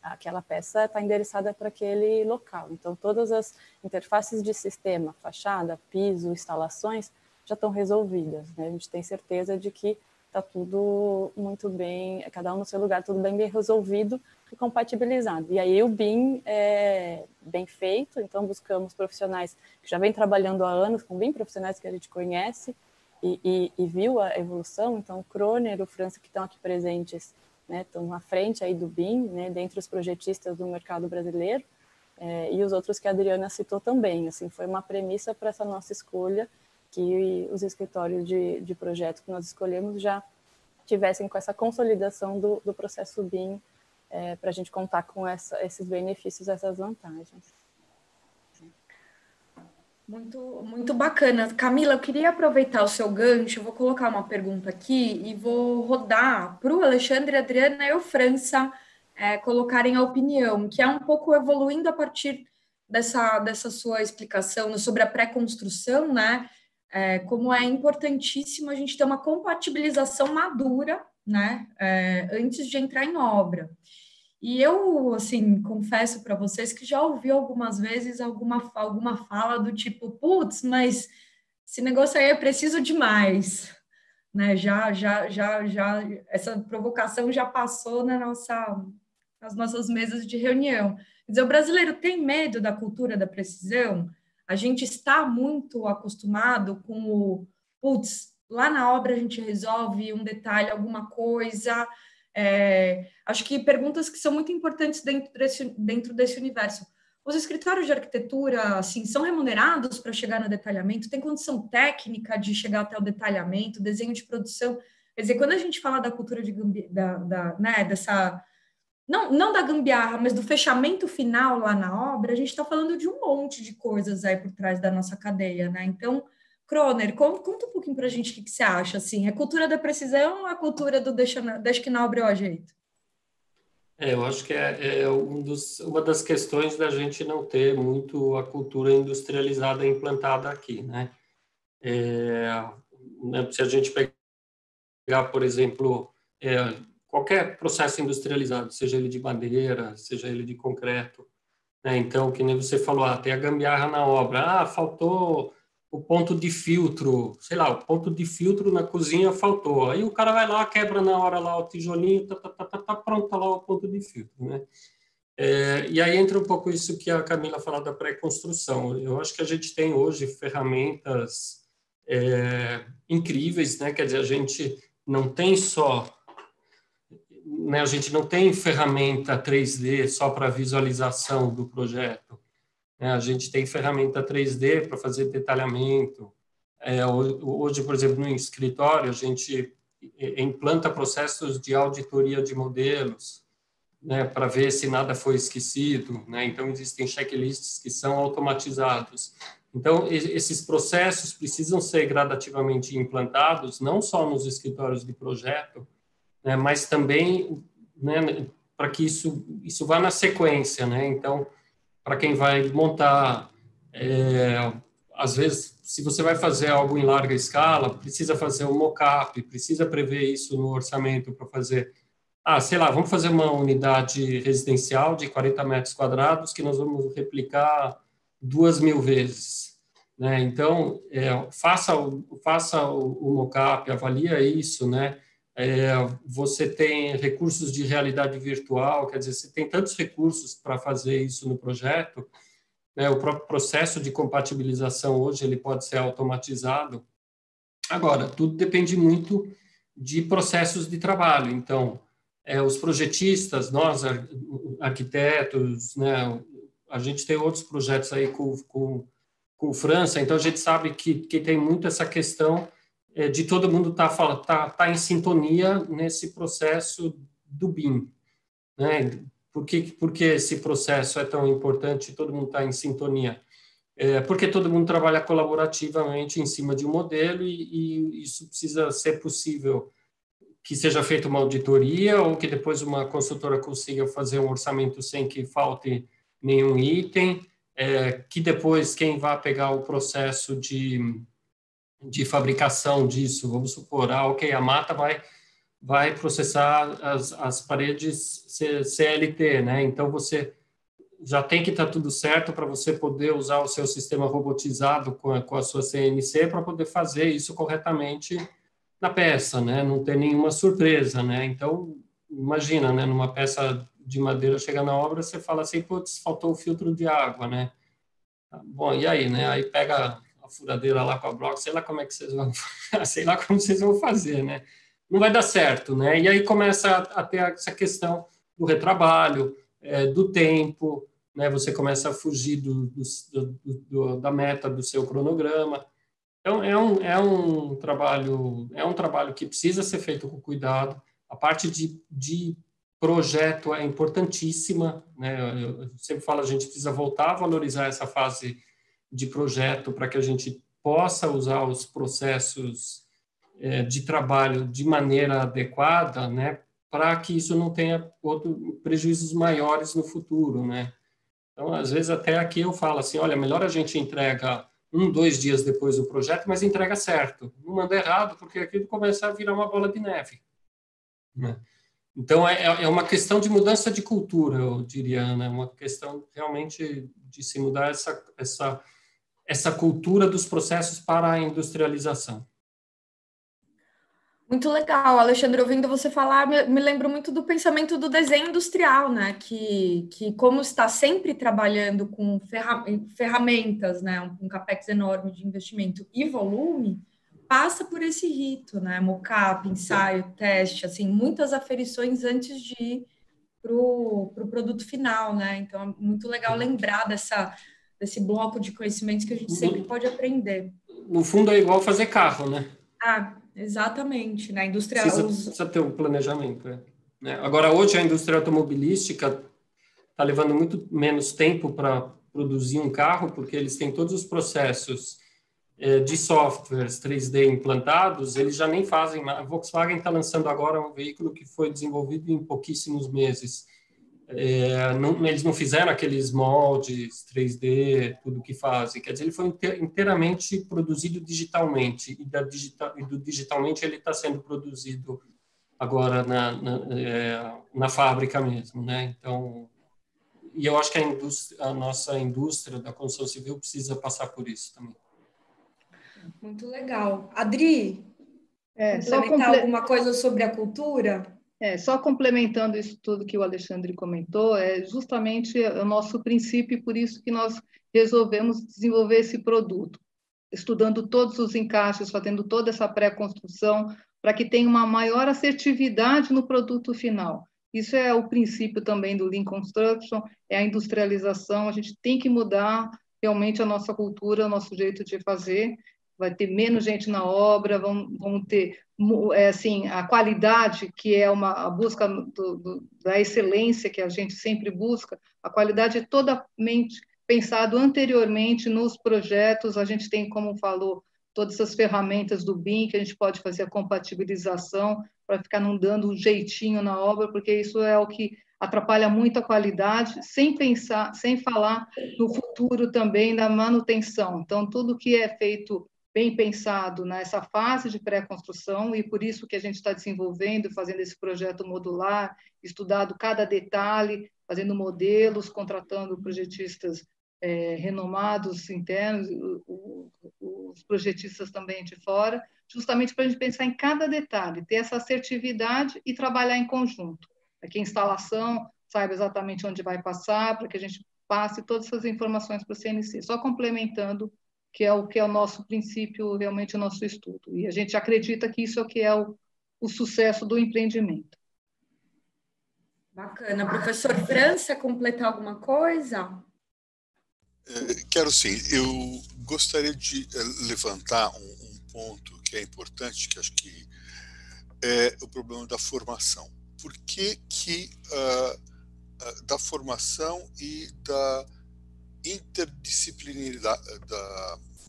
aquela peça está endereçada para aquele local. Então, todas as interfaces de sistema, fachada, piso, instalações, já estão resolvidas, né? A gente tem certeza de que está tudo muito bem, cada um no seu lugar, tudo bem resolvido e compatibilizado. E aí o BIM é bem feito, então buscamos profissionais que já vêm trabalhando há anos, com BIM, profissionais que a gente conhece e viu a evolução. Então, o Kroner, o França, que estão aqui presentes, né, estão à frente aí do BIM, né, dentre os projetistas do mercado brasileiro, e os outros que a Adriana citou também. Assim, foi uma premissa para essa nossa escolha, que os escritórios de projeto que nós escolhemos já tivessem com essa consolidação do processo BIM, para a gente contar com esses benefícios, essas vantagens. Muito bacana. Camila, eu queria aproveitar o seu gancho, eu vou colocar uma pergunta aqui e vou rodar para o Alexandre, a Adriana e o França colocarem a opinião, que é um pouco evoluindo a partir dessa sua explicação sobre a pré-construção, né? Como é importantíssimo a gente ter uma compatibilização madura, né? Antes de entrar em obra. E eu, assim, confesso para vocês que já ouvi algumas vezes alguma fala do tipo, putz, mas esse negócio aí é preciso demais, né? Já, essa provocação já passou nas nossas mesas de reunião. Quer dizer, o brasileiro tem medo da cultura da precisão? A gente está muito acostumado com o, putz, lá na obra a gente resolve um detalhe, alguma coisa. Acho que perguntas que são muito importantes dentro desse universo. Os escritórios de arquitetura, assim, são remunerados para chegar no detalhamento? Tem condição técnica de chegar até o detalhamento, desenho de produção? Quer dizer, quando a gente fala da cultura né, dessa... Não da gambiarra, mas do fechamento final lá na obra, a gente está falando de um monte de coisas aí por trás da nossa cadeia, né? Então, Kroner, conta um pouquinho para a gente o que você acha, assim, a cultura da precisão ou a cultura do deixa que na obra é o ajeito? Eu acho que uma das questões da gente não ter muito a cultura industrializada implantada aqui, né? Se a gente pegar, por exemplo, qualquer processo industrializado, seja ele de madeira, seja ele de concreto, né? Então, que nem você falou, tem a gambiarra na obra, faltou o ponto de filtro, sei lá, o ponto de filtro na cozinha faltou. Aí o cara vai lá, quebra na hora lá o tijolinho, pronto, tá lá o ponto de filtro, né? E aí entra um pouco isso que a Camila falou da pré-construção. Eu acho que a gente tem hoje ferramentas incríveis, né? Quer dizer, a gente não tem só... Né, a gente não tem ferramenta 3D só para visualização do projeto. A gente tem ferramenta 3D para fazer detalhamento. Hoje, por exemplo, no escritório, a gente implanta processos de auditoria de modelos, né, para ver se nada foi esquecido, né? Então, existem checklists que são automatizados. Então, esses processos precisam ser gradativamente implantados, não só nos escritórios de projeto, né, mas também, né, para que isso vá na sequência, né? Então, para quem vai montar, às vezes, se você vai fazer algo em larga escala, precisa fazer um mock-up, precisa prever isso no orçamento para fazer, sei lá, vamos fazer uma unidade residencial de 40 metros quadrados que nós vamos replicar 2.000 vezes, né? Então, faça o mock-up, avalia isso, né? Você tem recursos de realidade virtual, quer dizer, você tem tantos recursos para fazer isso no projeto, né? O próprio processo de compatibilização hoje ele pode ser automatizado. Agora, tudo depende muito de processos de trabalho. Então, os projetistas, nós, arquitetos, né? A gente tem outros projetos aí com França, então a gente sabe que tem muito essa questão de todo mundo tá em sintonia nesse processo do BIM, né? Por que esse processo é tão importante e todo mundo está em sintonia? Porque todo mundo trabalha colaborativamente em cima de um modelo e isso precisa ser possível que seja feita uma auditoria ou que depois uma consultora consiga fazer um orçamento sem que falte nenhum item, que depois quem vai pegar o processo de fabricação disso, vamos supor, ok, a mata vai processar as paredes CLT, né? Então você já tem que estar tudo certo para você poder usar o seu sistema robotizado com a sua CNC para poder fazer isso corretamente na peça, né? Não ter nenhuma surpresa, né? Então, imagina, né? Numa peça de madeira chega na obra, você fala assim, putz, faltou o filtro de água, né? Bom, e aí, né? Aí pega a furadeira lá com a bloco, sei lá como é que vocês vão, sei lá como vocês vão fazer, né? Não vai dar certo, né? E aí começa a ter essa questão do retrabalho, do tempo, né? Você começa a fugir da meta do seu cronograma. Então é um trabalho que precisa ser feito com cuidado. A parte de projeto é importantíssima, né? Eu sempre falo, a gente precisa voltar a valorizar essa fase de projeto para que a gente possa usar os processos de trabalho de maneira adequada, né? Para que isso não tenha prejuízos maiores no futuro, né? Então, às vezes, até aqui eu falo assim, olha, melhor a gente entrega 2 dias depois do projeto, mas entrega certo. Não manda errado, porque aquilo começa a virar uma bola de neve, né? Então, é uma questão de mudança de cultura, eu diria, né? Uma questão realmente de se mudar essa cultura dos processos para a industrialização. Muito legal, Alexandre, ouvindo você falar, me lembro muito do pensamento do desenho industrial, né? Que como está sempre trabalhando com ferramentas, né? Um capex enorme de investimento e volume, passa por esse rito, né? Mockup, ensaio, teste, assim, muitas aferições antes de ir para o produto final, né? Então, é muito legal lembrar desse bloco de conhecimentos que a gente sempre pode aprender. No fundo, é igual fazer carro, né? Exatamente, na indústria... Precisa ter um planejamento, né? Agora, hoje, a indústria automobilística está levando muito menos tempo para produzir um carro, porque eles têm todos os processos de softwares 3D implantados, eles já nem fazem. A Volkswagen está lançando agora um veículo que foi desenvolvido em pouquíssimos meses. Eles não fizeram aqueles moldes 3D, tudo que fazem. Quer dizer, ele foi inteiramente produzido digitalmente, e do digitalmente ele está sendo produzido agora na fábrica mesmo, né? Então, e eu acho que a nossa indústria da construção civil precisa passar por isso também. Muito legal. Adri, complementar alguma coisa sobre a cultura? Só complementando isso tudo que o Alexandre comentou, é justamente o nosso princípio, e por isso que nós resolvemos desenvolver esse produto, estudando todos os encaixes, fazendo toda essa pré-construção, para que tenha uma maior assertividade no produto final. Isso é o princípio também do Lean Construction, é a industrialização, a gente tem que mudar realmente a nossa cultura, o nosso jeito de fazer, vai ter menos gente na obra, vamos ter assim, a qualidade, que é a busca da excelência que a gente sempre busca, a qualidade é totalmente pensado anteriormente nos projetos, a gente tem, como falou, todas essas ferramentas do BIM, que a gente pode fazer a compatibilização, para ficar não dando um jeitinho na obra, porque isso é o que atrapalha muito a qualidade, sem falar no futuro também da manutenção. Então, tudo que é feito bem pensado nessa fase de pré-construção, e por isso que a gente está desenvolvendo, fazendo esse projeto modular, estudado cada detalhe, fazendo modelos, contratando projetistas renomados internos, os projetistas também de fora, justamente para a gente pensar em cada detalhe, ter essa assertividade e trabalhar em conjunto, para que a instalação saiba exatamente onde vai passar, para que a gente passe todas essas informações para o CNC. Só complementando, que é o nosso princípio, realmente o nosso estudo. E a gente acredita que isso é o que é o sucesso do empreendimento. Bacana. Professor França, completar alguma coisa? Quero sim. Eu gostaria de levantar um ponto que é importante, que acho que é o problema da formação. Por que da formação e da interdisciplinaridade,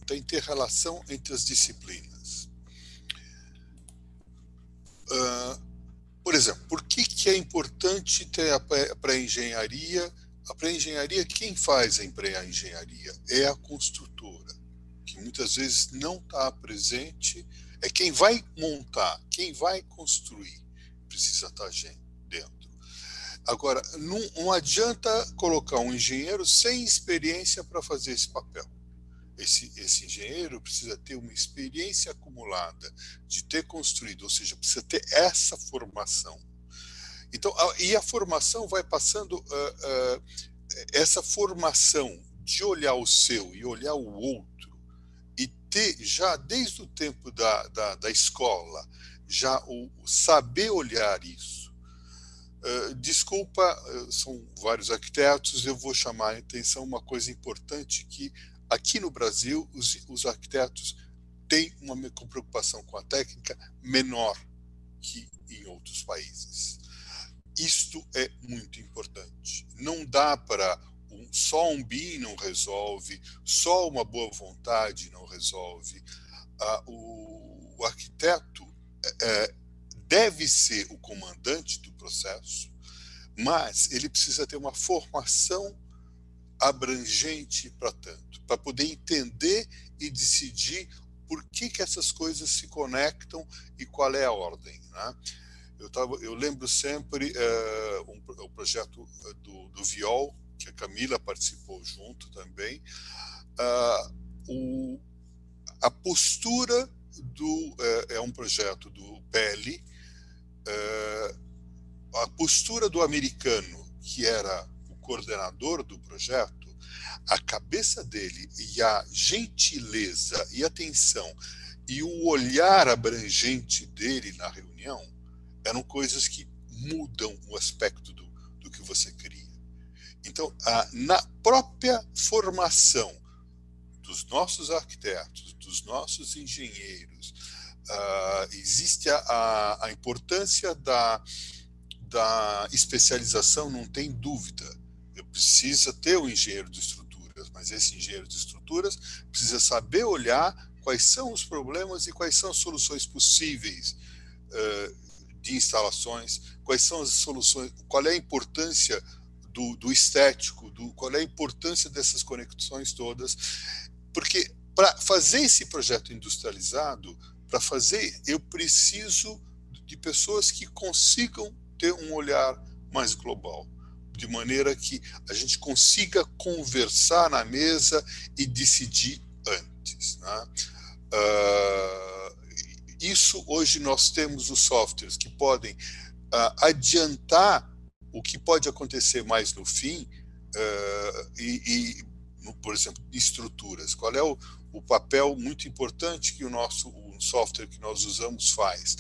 da inter-relação entre as disciplinas? Por exemplo, por que é importante ter a pré-engenharia A pré-engenharia, quem faz a pré-engenharia é a construtora, que muitas vezes não está presente, é quem vai montar, quem vai construir, precisa estar dentro. Agora, não adianta colocar um engenheiro sem experiência para fazer esse papel. Esse engenheiro precisa ter uma experiência acumulada de ter construído, ou seja, precisa ter essa formação. Então, e a formação vai passando, essa formação de olhar o seu e olhar o outro, e ter já desde o tempo da escola, já o saber olhar isso. Desculpa, são vários arquitetos, eu vou chamar a atenção uma coisa importante, que aqui no Brasil os arquitetos têm uma preocupação com a técnica menor que em outros países. Isto é muito importante. Não dá para só um BIM não resolve, só uma boa vontade não resolve. O arquiteto deve ser o comandante do processo, mas ele precisa ter uma formação abrangente para tanto, para poder entender e decidir por que essas coisas se conectam e qual é a ordem, né? Eu lembro sempre o projeto do Viol, que a Camila participou junto também, a postura é um projeto do PL, a postura do americano, que era o coordenador do projeto, a cabeça dele e a gentileza e atenção e o olhar abrangente dele na reunião eram coisas que mudam o aspecto do que você cria. Então, na própria formação dos nossos arquitetos, dos nossos engenheiros, existe a importância da especialização, não tem dúvida. Eu preciso ter um engenheiro de estruturas, mas esse engenheiro de estruturas precisa saber olhar quais são os problemas e quais são as soluções possíveis de instalações, quais são as soluções, qual é a importância do estético, qual é a importância dessas conexões todas, porque para fazer esse projeto industrializado, eu preciso de pessoas que consigam ter um olhar mais global, de maneira que a gente consiga conversar na mesa e decidir antes, né? Isso, hoje nós temos os softwares que podem adiantar o que pode acontecer mais no fim, por exemplo, estruturas. Qual é o papel muito importante que o software que nós usamos faz?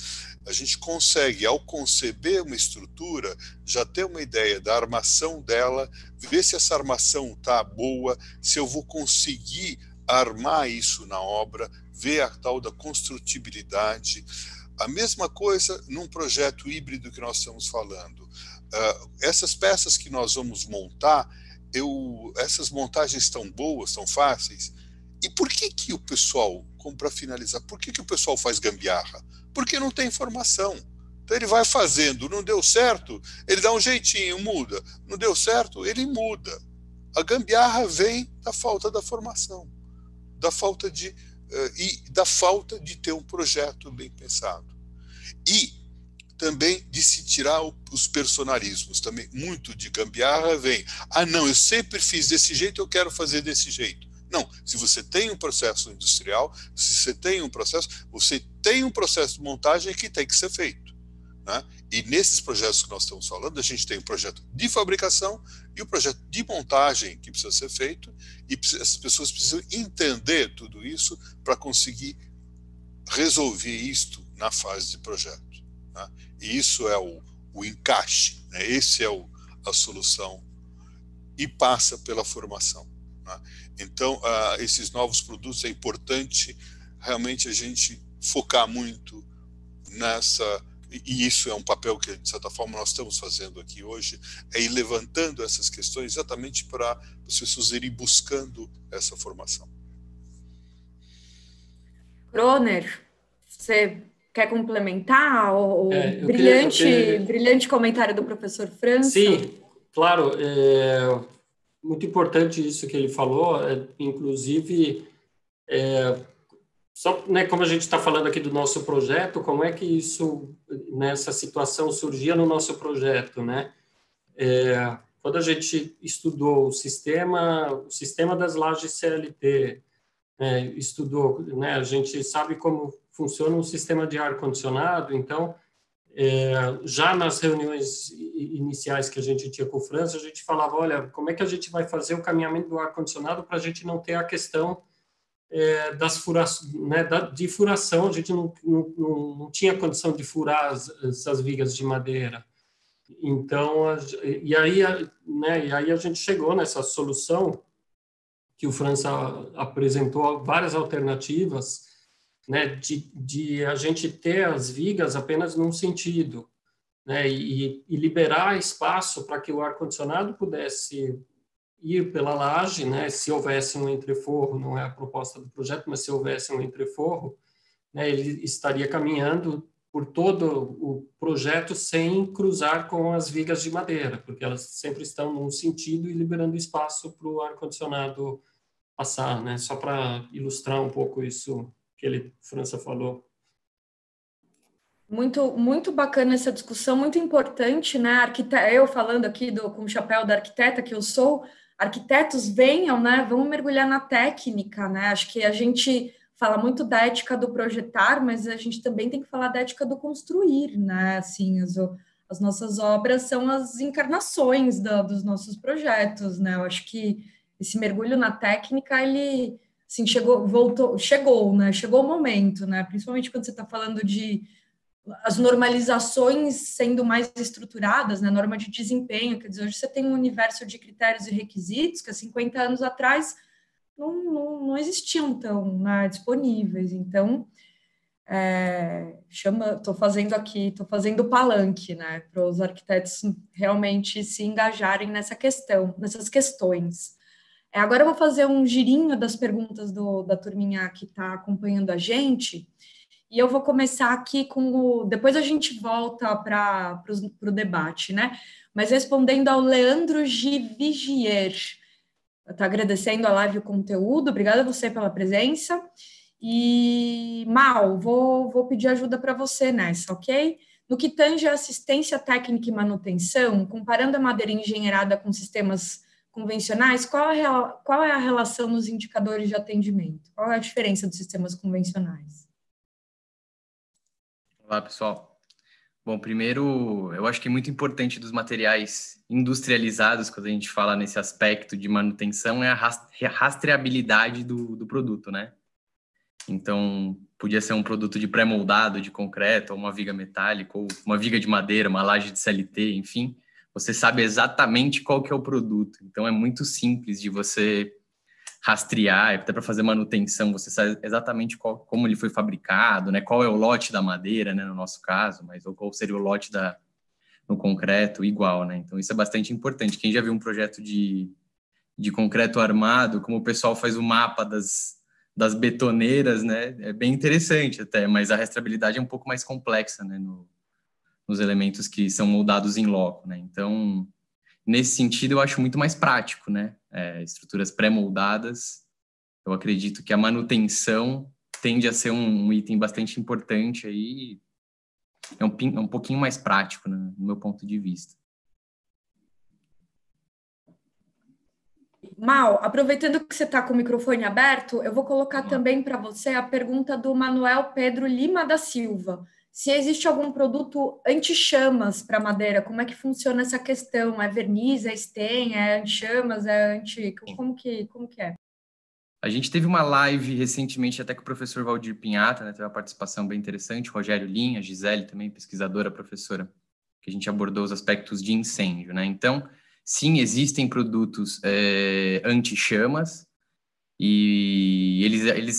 A gente consegue, ao conceber uma estrutura, já ter uma ideia da armação dela, ver se essa armação está boa, se eu vou conseguir armar isso na obra, ver a tal da construtibilidade. A mesma coisa num projeto híbrido que nós estamos falando. Essas peças que nós vamos montar, essas montagens estão boas, estão fáceis. E por que o pessoal, como para finalizar, por que o pessoal faz gambiarra? Porque não tem informação. Então ele vai fazendo, não deu certo, ele dá um jeitinho, muda. Não deu certo, ele muda. A gambiarra vem da falta da formação, da falta de ter um projeto bem pensado. E também de se tirar os personalismos. Também muito de gambiarra vem, não, eu sempre fiz desse jeito, eu quero fazer desse jeito. Não, se você tem um processo industrial, você tem um processo de montagem que tem que ser feito, né? E nesses projetos que nós estamos falando, a gente tem o projeto de fabricação e o projeto de montagem que precisa ser feito, e as pessoas precisam entender tudo isso para conseguir resolver isto na fase de projeto, né? E isso é o encaixe, né? Esse é a solução, e passa pela formação, né? Então, esses novos produtos, é importante realmente a gente focar muito nessa, e isso é um papel que, de certa forma, nós estamos fazendo aqui hoje, é ir levantando essas questões exatamente para as pessoas irem buscando essa formação. Kroner, você quer complementar o brilhante comentário do professor França? Sim, claro. muito importante isso que ele falou, inclusive, só, né, como a gente está falando aqui do nosso projeto, como é que isso, nessa situação, surgia no nosso projeto, né? Quando a gente estudou o sistema das lajes CLT, estudou, né, a gente sabe como funciona um sistema de ar-condicionado, então, já nas reuniões iniciais que a gente tinha com o França, a gente falava, olha, como é que a gente vai fazer o caminhamento do ar-condicionado para a gente não ter a questão das furações, né, de furação, a gente não tinha condição de furar essas vigas de madeira. Então, e aí a gente chegou nessa solução que o França apresentou várias alternativas, né, de a gente ter as vigas apenas num sentido, né, e liberar espaço para que o ar-condicionado pudesse ir pela laje, né, se houvesse um entreforro, não é a proposta do projeto, mas se houvesse um entreforro, né, ele estaria caminhando por todo o projeto sem cruzar com as vigas de madeira, porque elas sempre estão num sentido e liberando espaço para o ar-condicionado passar, né, só para ilustrar um pouco isso que França falou. Muito, muito bacana essa discussão, muito importante, né? Eu falando aqui com o chapéu da arquiteta que eu sou, arquitetos venham, né? Vamos mergulhar na técnica, né? Acho que a gente fala muito da ética do projetar, mas a gente também tem que falar da ética do construir, né? Assim, as nossas obras são as encarnações dos nossos projetos, né? Eu acho que esse mergulho na técnica, ele assim, chegou, né? Chegou o momento, né? Principalmente quando você está falando de as normalizações sendo mais estruturadas, né? Norma de desempenho, quer dizer, hoje você tem um universo de critérios e requisitos que há 50 anos atrás não existiam tão, né, disponíveis. Então, estou fazendo palanque, né, para os arquitetos realmente se engajarem nessas questões. Agora eu vou fazer um girinho das perguntas da turminha que está acompanhando a gente, e eu vou começar aqui depois a gente volta para o debate, né? Mas respondendo ao Leandro Givigier, está agradecendo a live e o conteúdo, obrigada a você pela presença. E, Mal, vou pedir ajuda para você nessa, ok? No que tange a assistência técnica e manutenção, comparando a madeira engenheirada com sistemas convencionais, qual é a relação nos indicadores de atendimento? Qual é a diferença dos sistemas convencionais? Olá, pessoal. Bom, primeiro, eu acho que é muito importante dos materiais industrializados, quando a gente fala nesse aspecto de manutenção, é a rastreabilidade do produto, né? Então, podia ser um produto de pré-moldado, de concreto, ou uma viga metálica, ou uma viga de madeira, uma laje de CLT, enfim. Você sabe exatamente qual que é o produto. Então, é muito simples de você rastrear, até para fazer manutenção, você sabe exatamente como ele foi fabricado, né? Qual é o lote da madeira, né? No nosso caso, mas ou qual seria o lote no concreto, igual, né? Então, isso é bastante importante. Quem já viu um projeto de concreto armado, como o pessoal faz o mapa das betoneiras, né? É bem interessante até, mas a rastreabilidade é um pouco mais complexa, né? Nos elementos que são moldados em loco, né? Então, nesse sentido, eu acho muito mais prático, né? Estruturas pré-moldadas, eu acredito que a manutenção tende a ser um item bastante importante aí, é um pouquinho mais prático, né, no meu ponto de vista. Mal, aproveitando que você está com o microfone aberto, eu vou colocar também para você a pergunta do Manuel Pedro Lima da Silva. Se existe algum produto anti-chamas para madeira, como é que funciona essa questão? É verniz, é stain, é anti-chamas, como que é? A gente teve uma live recentemente até com o professor Valdir Pinhata, né? Teve uma participação bem interessante, Rogério Linha, Gisele também, pesquisadora, professora, que a gente abordou os aspectos de incêndio, né? Então, sim, existem produtos anti-chamas, e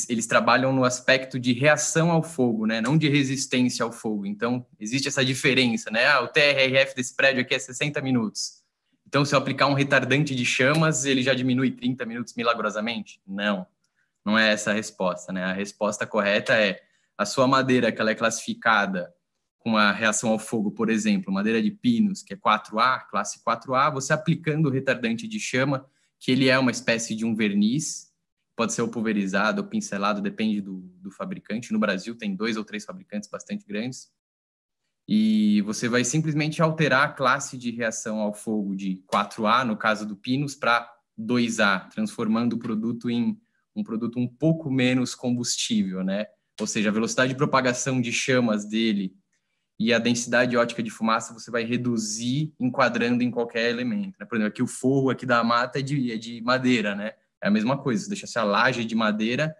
eles trabalham no aspecto de reação ao fogo, né? Não de resistência ao fogo. Então, existe essa diferença, né? O TRRF desse prédio aqui é 60 minutos. Então, se eu aplicar um retardante de chamas, ele já diminui 30 minutos milagrosamente? Não é essa a resposta, né? A resposta correta é a sua madeira, que ela é classificada com a reação ao fogo, por exemplo, madeira de pinos, que é 4A, classe 4A, você aplicando o retardante de chama, que ele é uma espécie de um verniz, pode ser ou pulverizado ou pincelado, depende do fabricante. No Brasil tem 2 ou 3 fabricantes bastante grandes, e você vai simplesmente alterar a classe de reação ao fogo de 4A, no caso do Pinus, para 2A, transformando o produto em um produto um pouco menos combustível, né? Ou seja, a velocidade de propagação de chamas dele e a densidade ótica de fumaça você vai reduzir enquadrando em qualquer elemento, né? Por exemplo, aqui o forro aqui da mata é de madeira, né? É a mesma coisa, você deixa essa laje de madeira,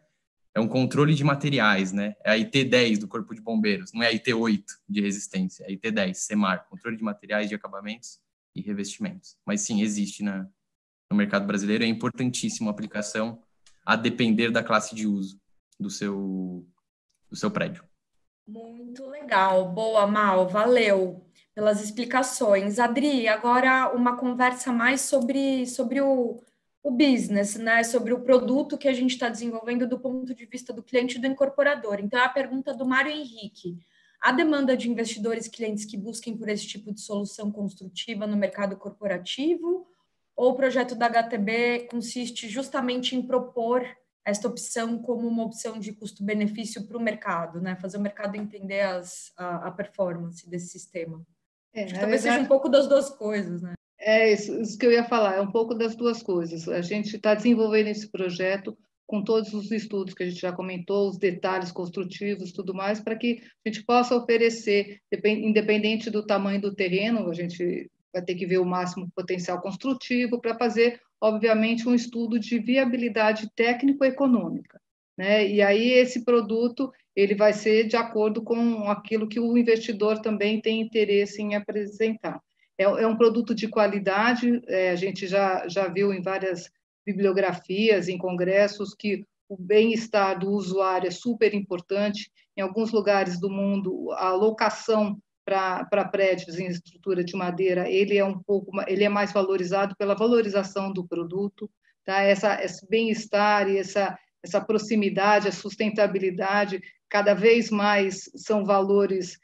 é um controle de materiais, né? É a IT10 do Corpo de Bombeiros, não é a IT8 de resistência, é a IT10, CEMAR, controle de materiais, de acabamentos e revestimentos. Mas sim, existe no mercado brasileiro, é importantíssima a aplicação a depender da classe de uso do seu prédio. Muito legal. Boa, Mal. Valeu pelas explicações. Adri, agora uma conversa mais sobre o business, né? Sobre o produto que a gente está desenvolvendo do ponto de vista do cliente e do incorporador. Então, a pergunta do Mário Henrique. A demanda de investidores e clientes que busquem por esse tipo de solução construtiva no mercado corporativo? Ou o projeto da HTB consiste justamente em propor esta opção como uma opção de custo-benefício para o mercado, né? Fazer o mercado entender a performance desse sistema. Acho que talvez seja um pouco das duas coisas, né? É isso que eu ia falar, é um pouco das duas coisas. A gente está desenvolvendo esse projeto com todos os estudos que a gente já comentou, os detalhes construtivos, tudo mais, para que a gente possa oferecer, independente do tamanho do terreno, a gente vai ter que ver o máximo potencial construtivo para fazer, obviamente, um estudo de viabilidade técnico-econômica, né? E aí esse produto ele vai ser de acordo com aquilo que o investidor também tem interesse em apresentar. É um produto de qualidade, a gente já viu em várias bibliografias, em congressos, que o bem-estar do usuário é super importante. Em alguns lugares do mundo, a locação para prédios em estrutura de madeira, ele é mais valorizado pela valorização do produto, tá? Esse bem-estar e essa proximidade, a sustentabilidade, cada vez mais são valores,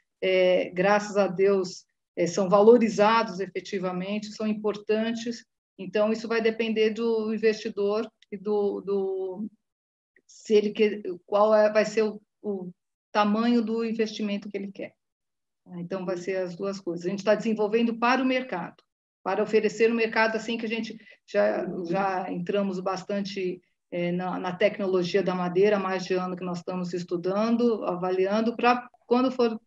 graças a Deus, são valorizados efetivamente, são importantes. Então, isso vai depender do investidor e se ele quer, vai ser o tamanho do investimento que ele quer. Então, vai ser as duas coisas. A gente está desenvolvendo para o mercado, para oferecer no mercado, assim que a gente já entramos bastante na tecnologia da madeira, há mais de ano que nós estamos estudando, avaliando, para quando for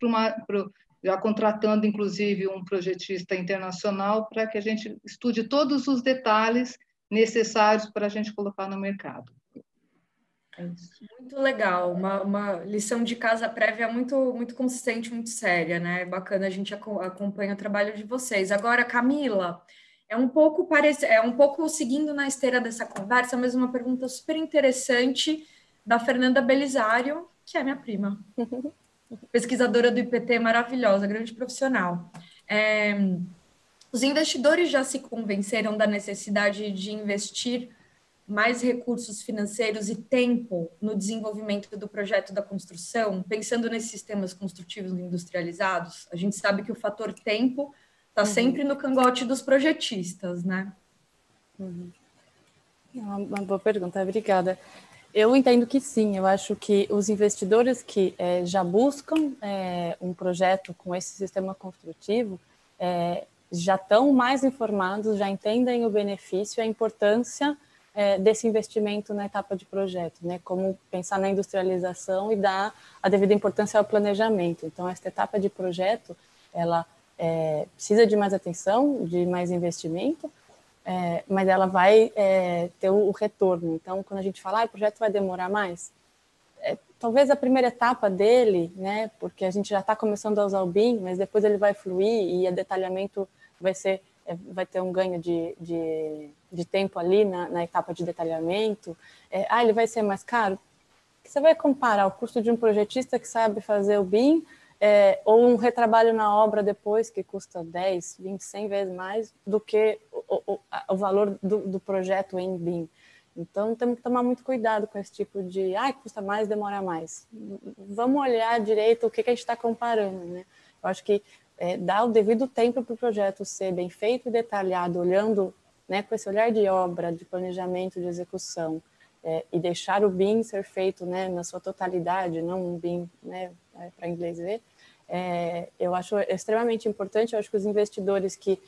já contratando, inclusive, um projetista internacional para que a gente estude todos os detalhes necessários para a gente colocar no mercado. É isso. Muito legal, uma lição de casa prévia muito, muito consistente, muito séria, né? É bacana, a gente acompanha o trabalho de vocês. Agora, Camila, é um pouco seguindo na esteira dessa conversa, mas uma pergunta super interessante da Fernanda Belisário, que é minha prima. Pesquisadora do IPT, maravilhosa, grande profissional. Os investidores já se convenceram da necessidade de investir mais recursos financeiros e tempo no desenvolvimento do projeto da construção, pensando nesses sistemas construtivos industrializados? A gente sabe que o fator tempo está sempre no cangote dos projetistas, né? Uma boa pergunta, obrigada. Eu entendo que sim, eu acho que os investidores que já buscam um projeto com esse sistema construtivo já estão mais informados, já entendem o benefício e a importância desse investimento na etapa de projeto, né? Como pensar na industrialização e dar a devida importância ao planejamento. Então, essa etapa de projeto, ela precisa de mais atenção, de mais investimento, mas ela vai ter o retorno. Então, quando a gente fala, o projeto vai demorar mais, talvez a primeira etapa dele, né, porque a gente já está começando a usar o BIM, mas depois ele vai fluir e o detalhamento vai ter um ganho de tempo ali na etapa de detalhamento. Ele vai ser mais caro? Você vai comparar o custo de um projetista que sabe fazer o BIM ou um retrabalho na obra depois que custa 10, 20, 100 vezes mais do que o valor do projeto em BIM. Então, temos que tomar muito cuidado com esse tipo de custa mais, demora mais. Vamos olhar direito o que a gente está comparando, né? Eu acho que dar o devido tempo para o projeto ser bem feito e detalhado, olhando né, com esse olhar de obra, de planejamento, de execução, e deixar o BIM ser feito, né, na sua totalidade, não um BIM, né, para inglês ver, eu acho extremamente importante. Eu acho que os investidores que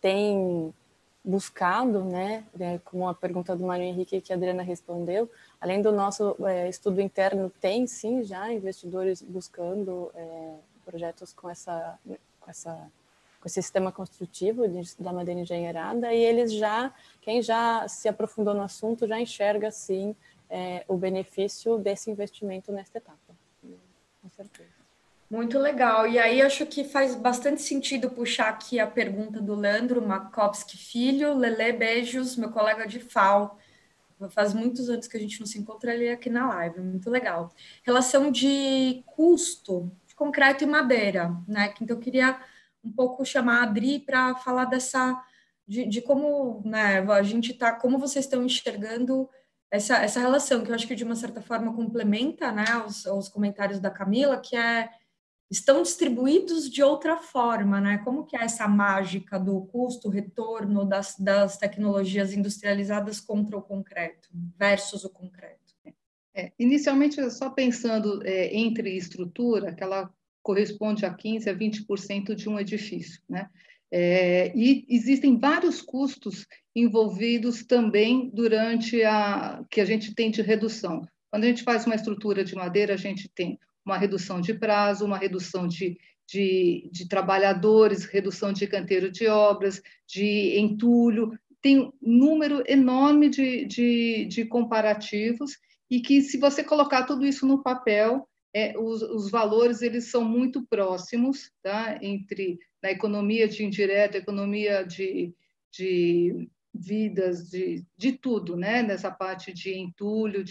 têm buscado, né, como a pergunta do Mário Henrique que a Adriana respondeu, além do nosso estudo interno, tem sim já investidores buscando projetos com esse sistema construtivo da madeira engenheirada, e eles quem já se aprofundou no assunto já enxerga sim o benefício desse investimento nesta etapa, com certeza. Muito legal. E aí acho que faz bastante sentido puxar aqui a pergunta do Leandro Makovski Filho. Lele, beijos, meu colega de FAO. Faz muitos anos que a gente não se encontra ali aqui na live. Muito legal. Relação de custo de concreto e madeira, né? Então eu queria um pouco chamar a Adri para falar de como, né, a gente tá, como vocês estão enxergando essa relação, que eu acho que de uma certa forma complementa, né, os comentários da Camila, que estão distribuídos de outra forma, né? Como que é essa mágica do custo-retorno das tecnologias industrializadas contra o concreto, versus o concreto? Inicialmente, só pensando entre estrutura, que ela corresponde a 15% a 20% de um edifício, né? E existem vários custos envolvidos também durante que a gente tem de redução. Quando a gente faz uma estrutura de madeira, a gente tem uma redução de prazo, uma redução de trabalhadores, redução de canteiro de obras, de entulho, tem um número enorme de comparativos, e que, se você colocar tudo isso no papel, os valores eles são muito próximos, tá? Na economia de indireto, economia de vidas, de tudo, né? Nessa parte de entulho,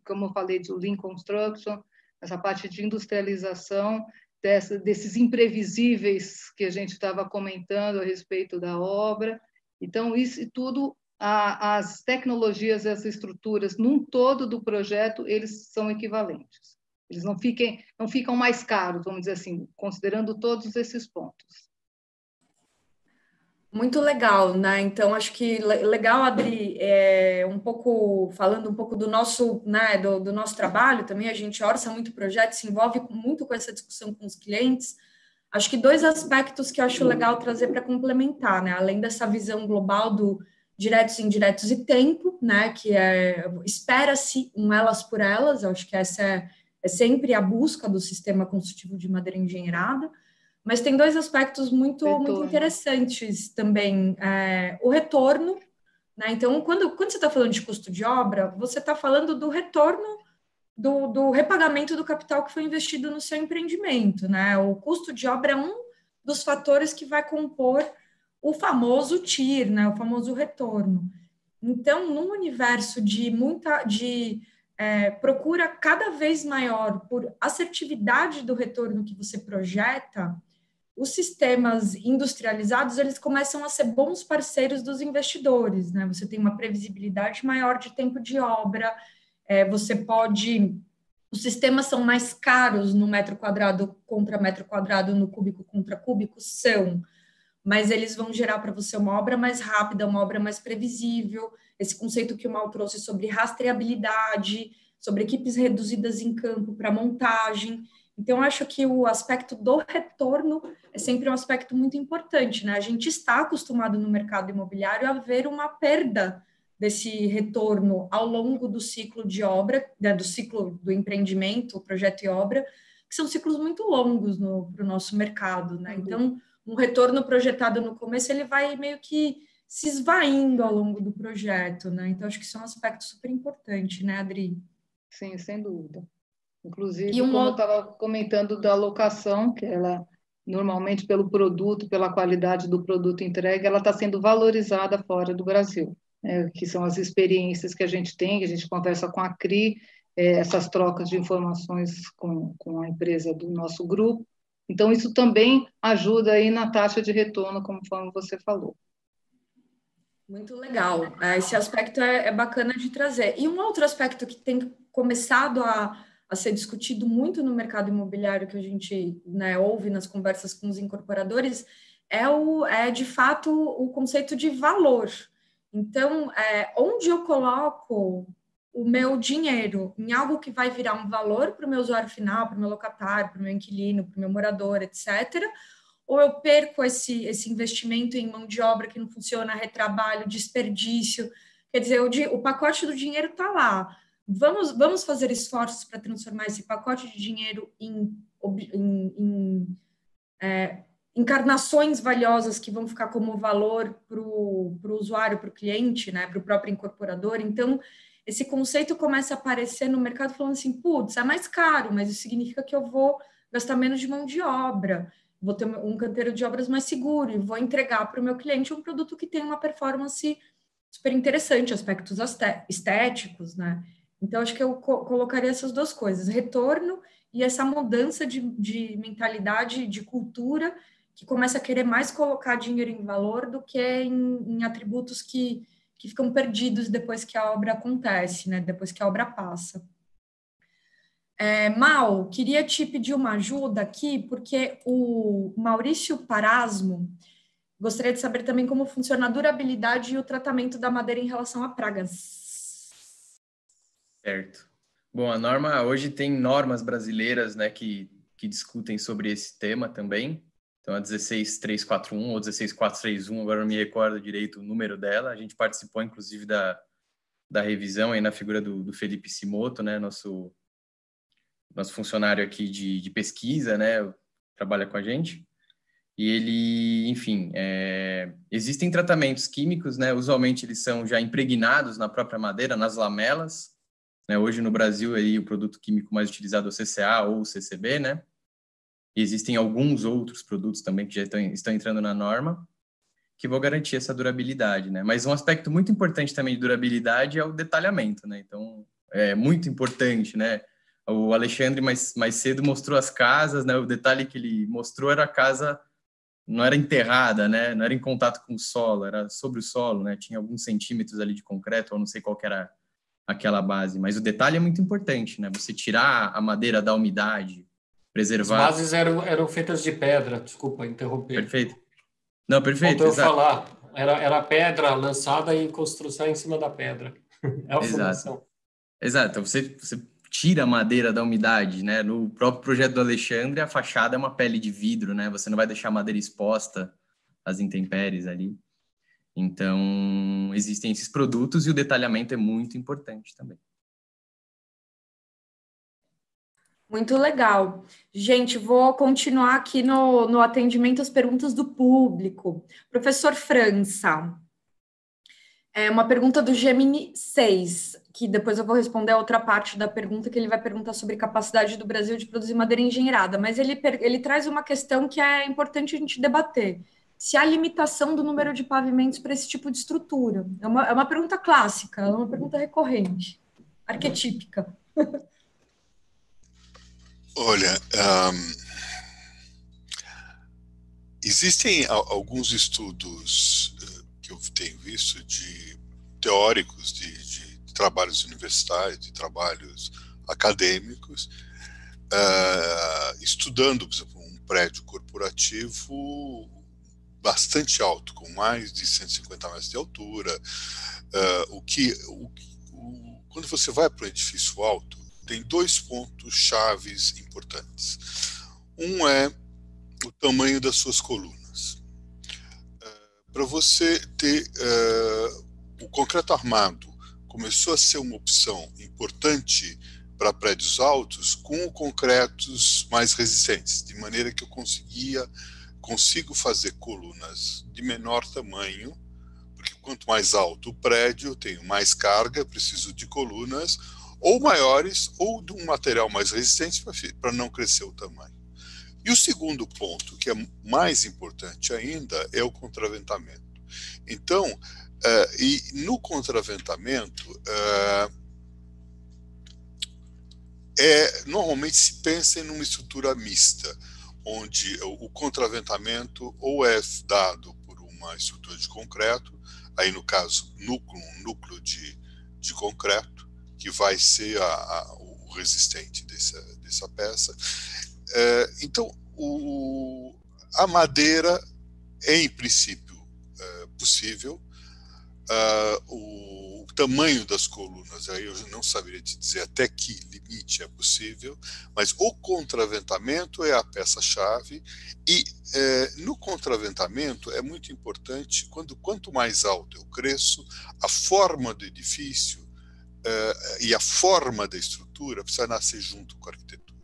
como eu falei, do Lean Construction, essa parte de industrialização, desses imprevisíveis que a gente estava comentando a respeito da obra. Então, isso e tudo, as tecnologias, as estruturas, num todo do projeto, eles são equivalentes. Eles não ficam mais caros, vamos dizer assim, considerando todos esses pontos. Muito legal, né? Então, acho que legal, Adri, falando um pouco do nosso, né, do nosso trabalho também. A gente orça muito projeto, se envolve muito com essa discussão com os clientes. Acho que 2 aspectos que eu acho legal trazer para complementar, né? Além dessa visão global do diretos, indiretos e tempo, né? Que espera-se um elas por elas. Eu acho que essa é sempre a busca do sistema construtivo de madeira engenheirada. Mas tem 2 aspectos muito interessantes também. O retorno, né? Então, quando você está falando de custo de obra, você está falando do retorno do repagamento do capital que foi investido no seu empreendimento, né? O custo de obra é um dos fatores que vai compor o famoso TIR, né? O famoso retorno. Então, num universo de procura cada vez maior por assertividade do retorno que você projeta, os sistemas industrializados, eles começam a ser bons parceiros dos investidores, né? Você tem uma previsibilidade maior de tempo de obra, os sistemas são mais caros no metro quadrado contra metro quadrado, no cúbico contra cúbico, mas eles vão gerar para você uma obra mais rápida, uma obra mais previsível, esse conceito que o Mal trouxe sobre rastreabilidade, sobre equipes reduzidas em campo para montagem. Então, acho que o aspecto do retorno é sempre um aspecto muito importante, né? A gente está acostumado no mercado imobiliário a ver uma perda desse retorno ao longo do ciclo de obra, né, do ciclo do empreendimento, projeto e obra, que são ciclos muito longos para o nosso mercado, né? Então, um retorno projetado no começo, ele vai meio que se esvaindo ao longo do projeto, né? Então, acho que isso é um aspecto super importante, né, Adri? Sim, sem dúvida. Inclusive, como eu estava comentando da locação, que ela, normalmente, pelo produto, pela qualidade do produto entregue, ela está sendo valorizada fora do Brasil, né? Que são as experiências que a gente tem, que a gente conversa com a CRI, essas trocas de informações com a empresa do nosso grupo. Então, isso também ajuda aí na taxa de retorno, conforme você falou. Muito legal. Esse aspecto é bacana de trazer. E um outro aspecto que tem começado a ser discutido muito no mercado imobiliário, que a gente, né, ouve nas conversas com os incorporadores, é de fato o conceito de valor. Então, onde eu coloco o meu dinheiro em algo que vai virar um valor para o meu usuário final, para o meu locatário, para o meu inquilino, para o meu morador, etc., ou eu perco esse investimento em mão de obra que não funciona, retrabalho, desperdício. Quer dizer, o pacote do dinheiro está lá. Vamos fazer esforços para transformar esse pacote de dinheiro em encarnações valiosas que vão ficar como valor para o usuário, para o cliente, né, para o próprio incorporador. Então, esse conceito começa a aparecer no mercado falando assim, putz, é mais caro, mas isso significa que eu vou gastar menos de mão de obra, vou ter um canteiro de obras mais seguro e vou entregar para o meu cliente um produto que tem uma performance super interessante, aspectos estéticos, né? Então, acho que eu colocaria essas duas coisas, retorno e essa mudança de mentalidade, de cultura, que começa a querer mais colocar dinheiro em valor do que em atributos que ficam perdidos depois que a obra acontece, né? Depois que a obra passa. Mal, queria te pedir uma ajuda aqui, porque o Maurício Parasmo gostaria de saber também como funciona a durabilidade e o tratamento da madeira em relação a pragas. Certo. Bom, a norma, hoje tem normas brasileiras, né, que discutem sobre esse tema também. Então, a 16341 ou 16431, agora não me recordo direito o número dela. A gente participou, inclusive, da revisão aí na figura do Felipe Simoto, né, nosso funcionário aqui de pesquisa, né, trabalha com a gente. E ele, enfim, existem tratamentos químicos, né, usualmente eles são já impregnados na própria madeira, nas lamelas, né, hoje no Brasil aí, o produto químico mais utilizado é o CCA ou o CCB, né, e existem alguns outros produtos também que já estão entrando na norma, que vão garantir essa durabilidade, né, mas um aspecto muito importante também de durabilidade é o detalhamento, né, então é muito importante, né. O Alexandre mais cedo mostrou as casas, né? O detalhe que ele mostrou era a casa não era enterrada, né? Não era em contato com o solo, era sobre o solo, né? Tinha alguns centímetros ali de concreto, eu não sei qual que era aquela base, mas o detalhe é muito importante, né? Você tirar a madeira da umidade, preservar. As bases eram feitas de pedra, desculpa interromper. Perfeito. Não, perfeito. Faltou eu falar. Era pedra lançada e construção em cima da pedra. É a fundação. Exato. Então, você tira a madeira da umidade, né? No próprio projeto do Alexandre, a fachada é uma pele de vidro, né? Você não vai deixar a madeira exposta às intempéries ali. Então, existem esses produtos e o detalhamento é muito importante também. Muito legal. Gente, vou continuar aqui no atendimento às perguntas do público. Professor França, uma pergunta do Gemini 6, que depois eu vou responder a outra parte da pergunta, que ele vai perguntar sobre capacidade do Brasil de produzir madeira engenheirada, mas ele traz uma questão que é importante a gente debater. Se há limitação do número de pavimentos para esse tipo de estrutura. É uma pergunta clássica, é uma pergunta recorrente, arquetípica. Olha, existem alguns estudos que eu tenho visto de teóricos de trabalhos universitários, de trabalhos acadêmicos, estudando, por exemplo, um prédio corporativo bastante alto, com mais de 150 metros de altura. Quando você vai para um edifício alto, tem dois pontos chaves importantes. Um é o tamanho das suas colunas. Para você ter o concreto armado começou a ser uma opção importante para prédios altos com concretos mais resistentes, de maneira que eu consigo fazer colunas de menor tamanho, porque quanto mais alto o prédio, eu tenho mais carga, preciso de colunas ou maiores ou de um material mais resistente para não crescer o tamanho. E o segundo ponto, que é mais importante ainda, é o contraventamento. Então, no contraventamento, normalmente se pensa em uma estrutura mista, onde o contraventamento ou é dado por uma estrutura de concreto, aí no caso um núcleo de concreto, que vai ser o resistente dessa peça. Então, a madeira em princípio, possível. O tamanho das colunas, aí eu não saberia te dizer até que limite é possível, mas o contraventamento é a peça-chave, e no contraventamento é muito importante, quanto mais alto eu cresço, a forma do edifício e a forma da estrutura precisa nascer junto com a arquitetura.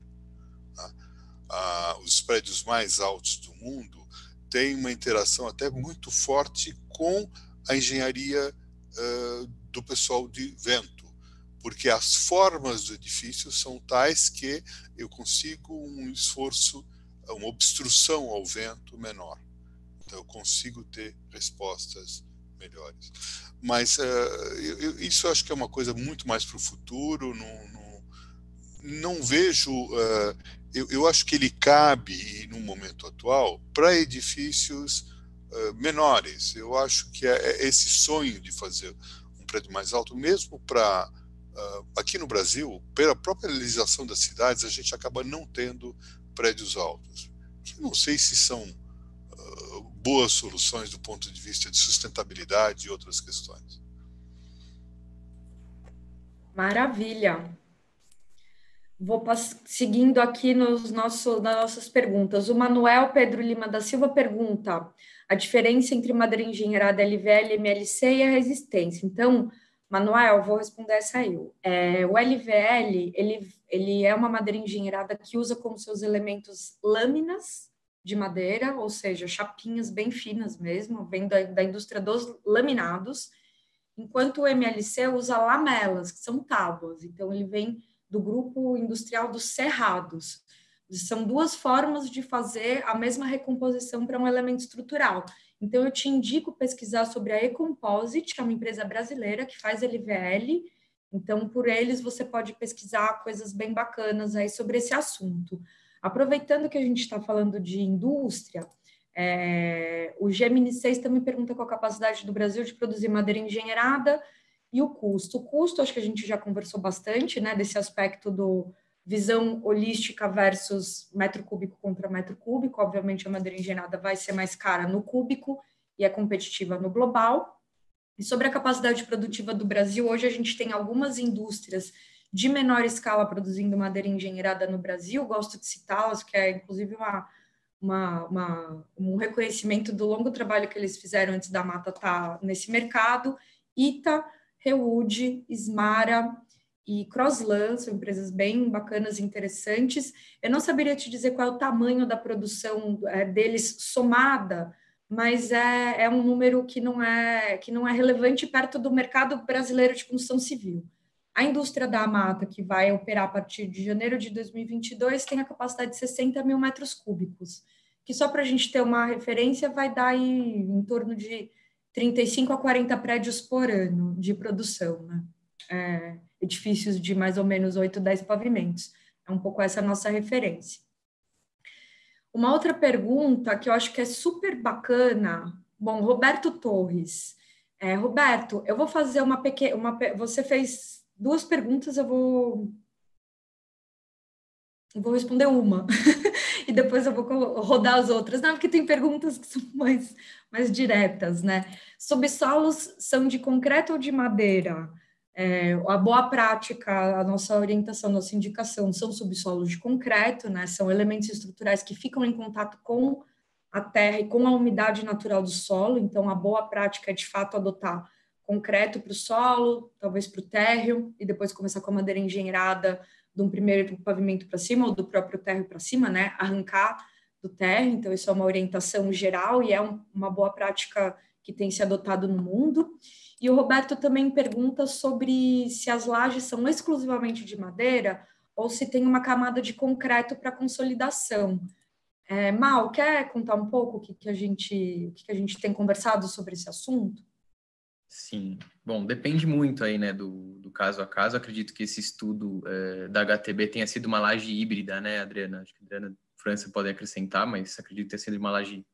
Tá? Os prédios mais altos do mundo têm uma interação até muito forte com a engenharia do pessoal de vento, porque as formas do edifício são tais que eu consigo um esforço, uma obstrução ao vento menor. Então eu consigo ter respostas melhores. Mas isso eu acho que é uma coisa muito mais para o futuro. Não vejo... eu acho que ele cabe, no momento atual, para edifícios menores. Eu acho que é esse sonho de fazer um prédio mais alto, mesmo para... aqui no Brasil, pela própria realização das cidades, a gente acaba não tendo prédios altos. Eu não sei se são boas soluções do ponto de vista de sustentabilidade e outras questões. Maravilha. Vou seguindo aqui nas nossas perguntas. O Manuel Pedro Lima da Silva pergunta a diferença entre madeira engenheirada LVL, MLC e a resistência. Então, Manuel, vou responder essa aí. O LVL, ele é uma madeira engenheirada que usa como seus elementos lâminas de madeira, ou seja, chapinhas bem finas mesmo, vem da indústria dos laminados, enquanto o MLC usa lamelas, que são tábuas. Então, ele vem do grupo industrial dos serrados. São duas formas de fazer a mesma recomposição para um elemento estrutural. Então, eu te indico pesquisar sobre a E-Composite, que é uma empresa brasileira que faz LVL. Então, por eles, você pode pesquisar coisas bem bacanas aí sobre esse assunto. Aproveitando que a gente está falando de indústria, o Gemini 6 também pergunta qual a capacidade do Brasil de produzir madeira engenheirada e o custo. O custo, acho que a gente já conversou bastante, né, desse aspecto do visão holística versus metro cúbico contra metro cúbico. Obviamente, a madeira engenheirada vai ser mais cara no cúbico e é competitiva no global. E sobre a capacidade produtiva do Brasil, hoje a gente tem algumas indústrias de menor escala produzindo madeira engenheirada no Brasil. Gosto de citá-las, que é inclusive um reconhecimento do longo trabalho que eles fizeram antes da Mata estar nesse mercado. Ita, Rewood, Ismara e Crossland, são empresas bem bacanas e interessantes. Eu não saberia te dizer qual é o tamanho da produção deles somada, mas é um número que não é relevante perto do mercado brasileiro de construção civil. A indústria da Mata, que vai operar a partir de janeiro de 2022, tem a capacidade de 60 mil metros cúbicos, que só para a gente ter uma referência vai dar aí em torno de 35 a 40 prédios por ano de produção, né? Edifícios de mais ou menos 8, 10 pavimentos. É um pouco essa a nossa referência. Uma outra pergunta que eu acho que é super bacana. Bom, Roberto Torres. Roberto, eu vou fazer uma pequena... Você fez 2 perguntas, eu vou responder uma. E depois eu vou rodar as outras. Não, porque tem perguntas que são mais diretas, né? Subsolos são de concreto ou de madeira? A boa prática, a nossa orientação, a nossa indicação são subsolos de concreto, né? São elementos estruturais que ficam em contato com a terra e com a umidade natural do solo. Então, a boa prática é, de fato, adotar concreto para o solo, talvez para o térreo, e depois começar com a madeira engenheirada de um primeiro pavimento para cima, ou do próprio térreo para cima, né? Arrancar do térreo. Então, isso é uma orientação geral e é uma boa prática que tem se adotado no mundo. E o Roberto também pergunta sobre se as lajes são exclusivamente de madeira ou se tem uma camada de concreto para consolidação. Mal, quer contar um pouco o que a gente tem conversado sobre esse assunto? Sim. Bom, depende muito aí, né, do caso a caso. Acredito que esse estudo da HTB tenha sido uma laje híbrida, né, Adriana? Acho que a Adriana França pode acrescentar, mas acredito ter sido uma laje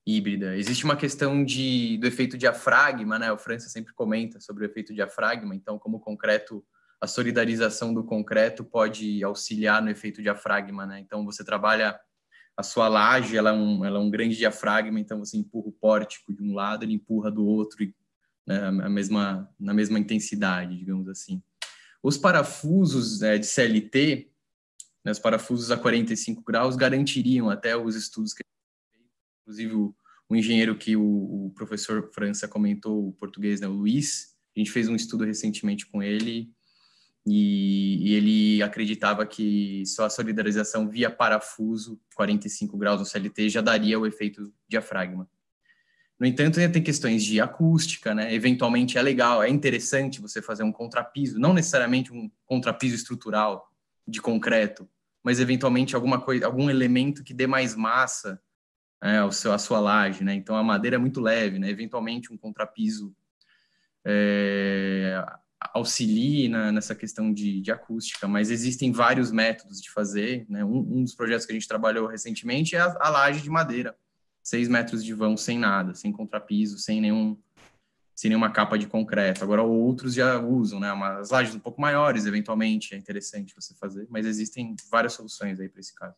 híbrida. Existe uma questão do efeito diafragma, né? O França sempre comenta sobre o efeito diafragma. Então, como o concreto, a solidarização do concreto pode auxiliar no efeito diafragma, né? Então, você trabalha a sua laje ela é um grande diafragma, então você empurra o pórtico de um lado, ele empurra do outro, né, na mesma intensidade, digamos assim. Os parafusos de CLT, né, os parafusos a 45 graus, garantiriam até os estudos que inclusive o engenheiro que o professor França comentou, o português, né, o Luiz, a gente fez um estudo recentemente com ele e ele acreditava que só a solidarização via parafuso 45 graus no CLT já daria o efeito diafragma. No entanto, tem questões de acústica, né? Eventualmente é legal, é interessante você fazer um contrapiso, não necessariamente um contrapiso estrutural de concreto, mas eventualmente alguma coisa, algum elemento que dê mais massa, né, a sua laje, né? Então a madeira é muito leve, né? Eventualmente um contrapiso auxilie nessa questão de acústica, mas existem vários métodos de fazer, né? Um dos projetos que a gente trabalhou recentemente é a laje de madeira, 6 metros de vão sem nada, sem contrapiso, sem nenhuma capa de concreto. Agora outros já usam, né? As lajes um pouco maiores, eventualmente é interessante você fazer, mas existem várias soluções aí para esse caso.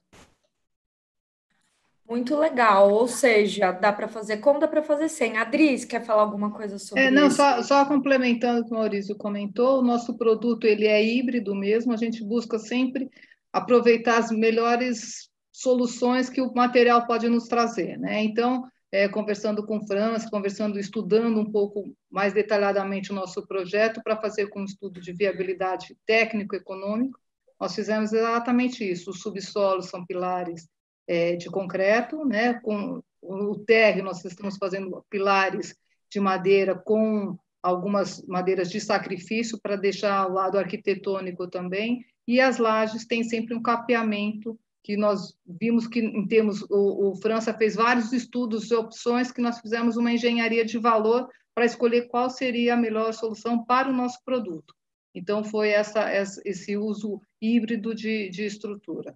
Muito legal, ou seja, dá para fazer com, dá para fazer sem. Adris, quer falar alguma coisa sobre Não, isso? só complementando o que o Maurício comentou, o nosso produto ele é híbrido mesmo, a gente busca sempre aproveitar as melhores soluções que o material pode nos trazer, né? Então, conversando com França, estudando um pouco mais detalhadamente o nosso projeto para fazer com um estudo de viabilidade técnico-econômico, nós fizemos exatamente isso. Os subsolos são pilares de concreto, né? Com o térreo, nós estamos fazendo pilares de madeira com algumas madeiras de sacrifício para deixar o lado arquitetônico também, e as lajes têm sempre um capeamento que nós vimos que em termos o França fez vários estudos e opções que nós fizemos uma engenharia de valor para escolher qual seria a melhor solução para o nosso produto. Então foi esse uso híbrido de estrutura.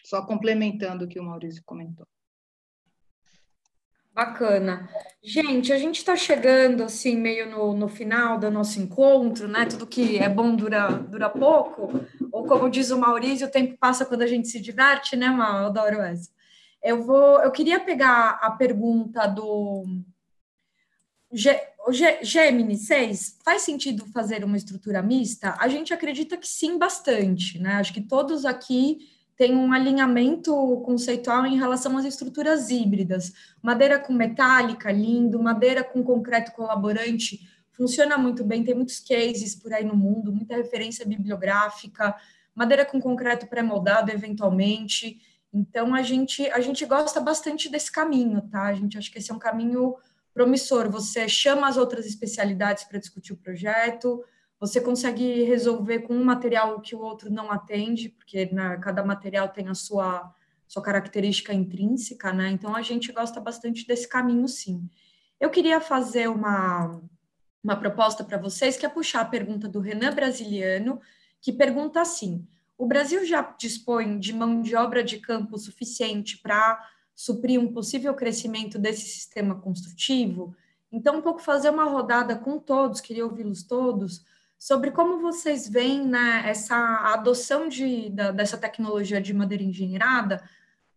Só complementando o que o Maurício comentou. Bacana. Gente, a gente está chegando assim meio no final do nosso encontro, né? Tudo que é bom dura pouco. Ou como diz o Maurício, o tempo passa quando a gente se diverte, né, Mau? Eu adoro essa. Eu queria pegar a pergunta do Gemini 6. Faz sentido fazer uma estrutura mista? A gente acredita que sim, bastante, né? Acho que todos aqui tem um alinhamento conceitual em relação às estruturas híbridas. Madeira com metálica, lindo, madeira com concreto colaborante, funciona muito bem, tem muitos cases por aí no mundo, muita referência bibliográfica, madeira com concreto pré-moldado, eventualmente. Então, a gente gosta bastante desse caminho, tá? A gente acha que esse é um caminho promissor. Você chama as outras especialidades para discutir o projeto, você consegue resolver com um material que o outro não atende, porque cada material tem a sua característica intrínseca, né? Então, a gente gosta bastante desse caminho, sim. Eu queria fazer uma proposta para vocês, que é puxar a pergunta do Renan Brasiliano, que pergunta assim: o Brasil já dispõe de mão de obra de campo suficiente para suprir um possível crescimento desse sistema construtivo? Então, um pouco fazer uma rodada com todos, queria ouvi-los todos, sobre como vocês veem, né, essa adoção dessa tecnologia de madeira engenheirada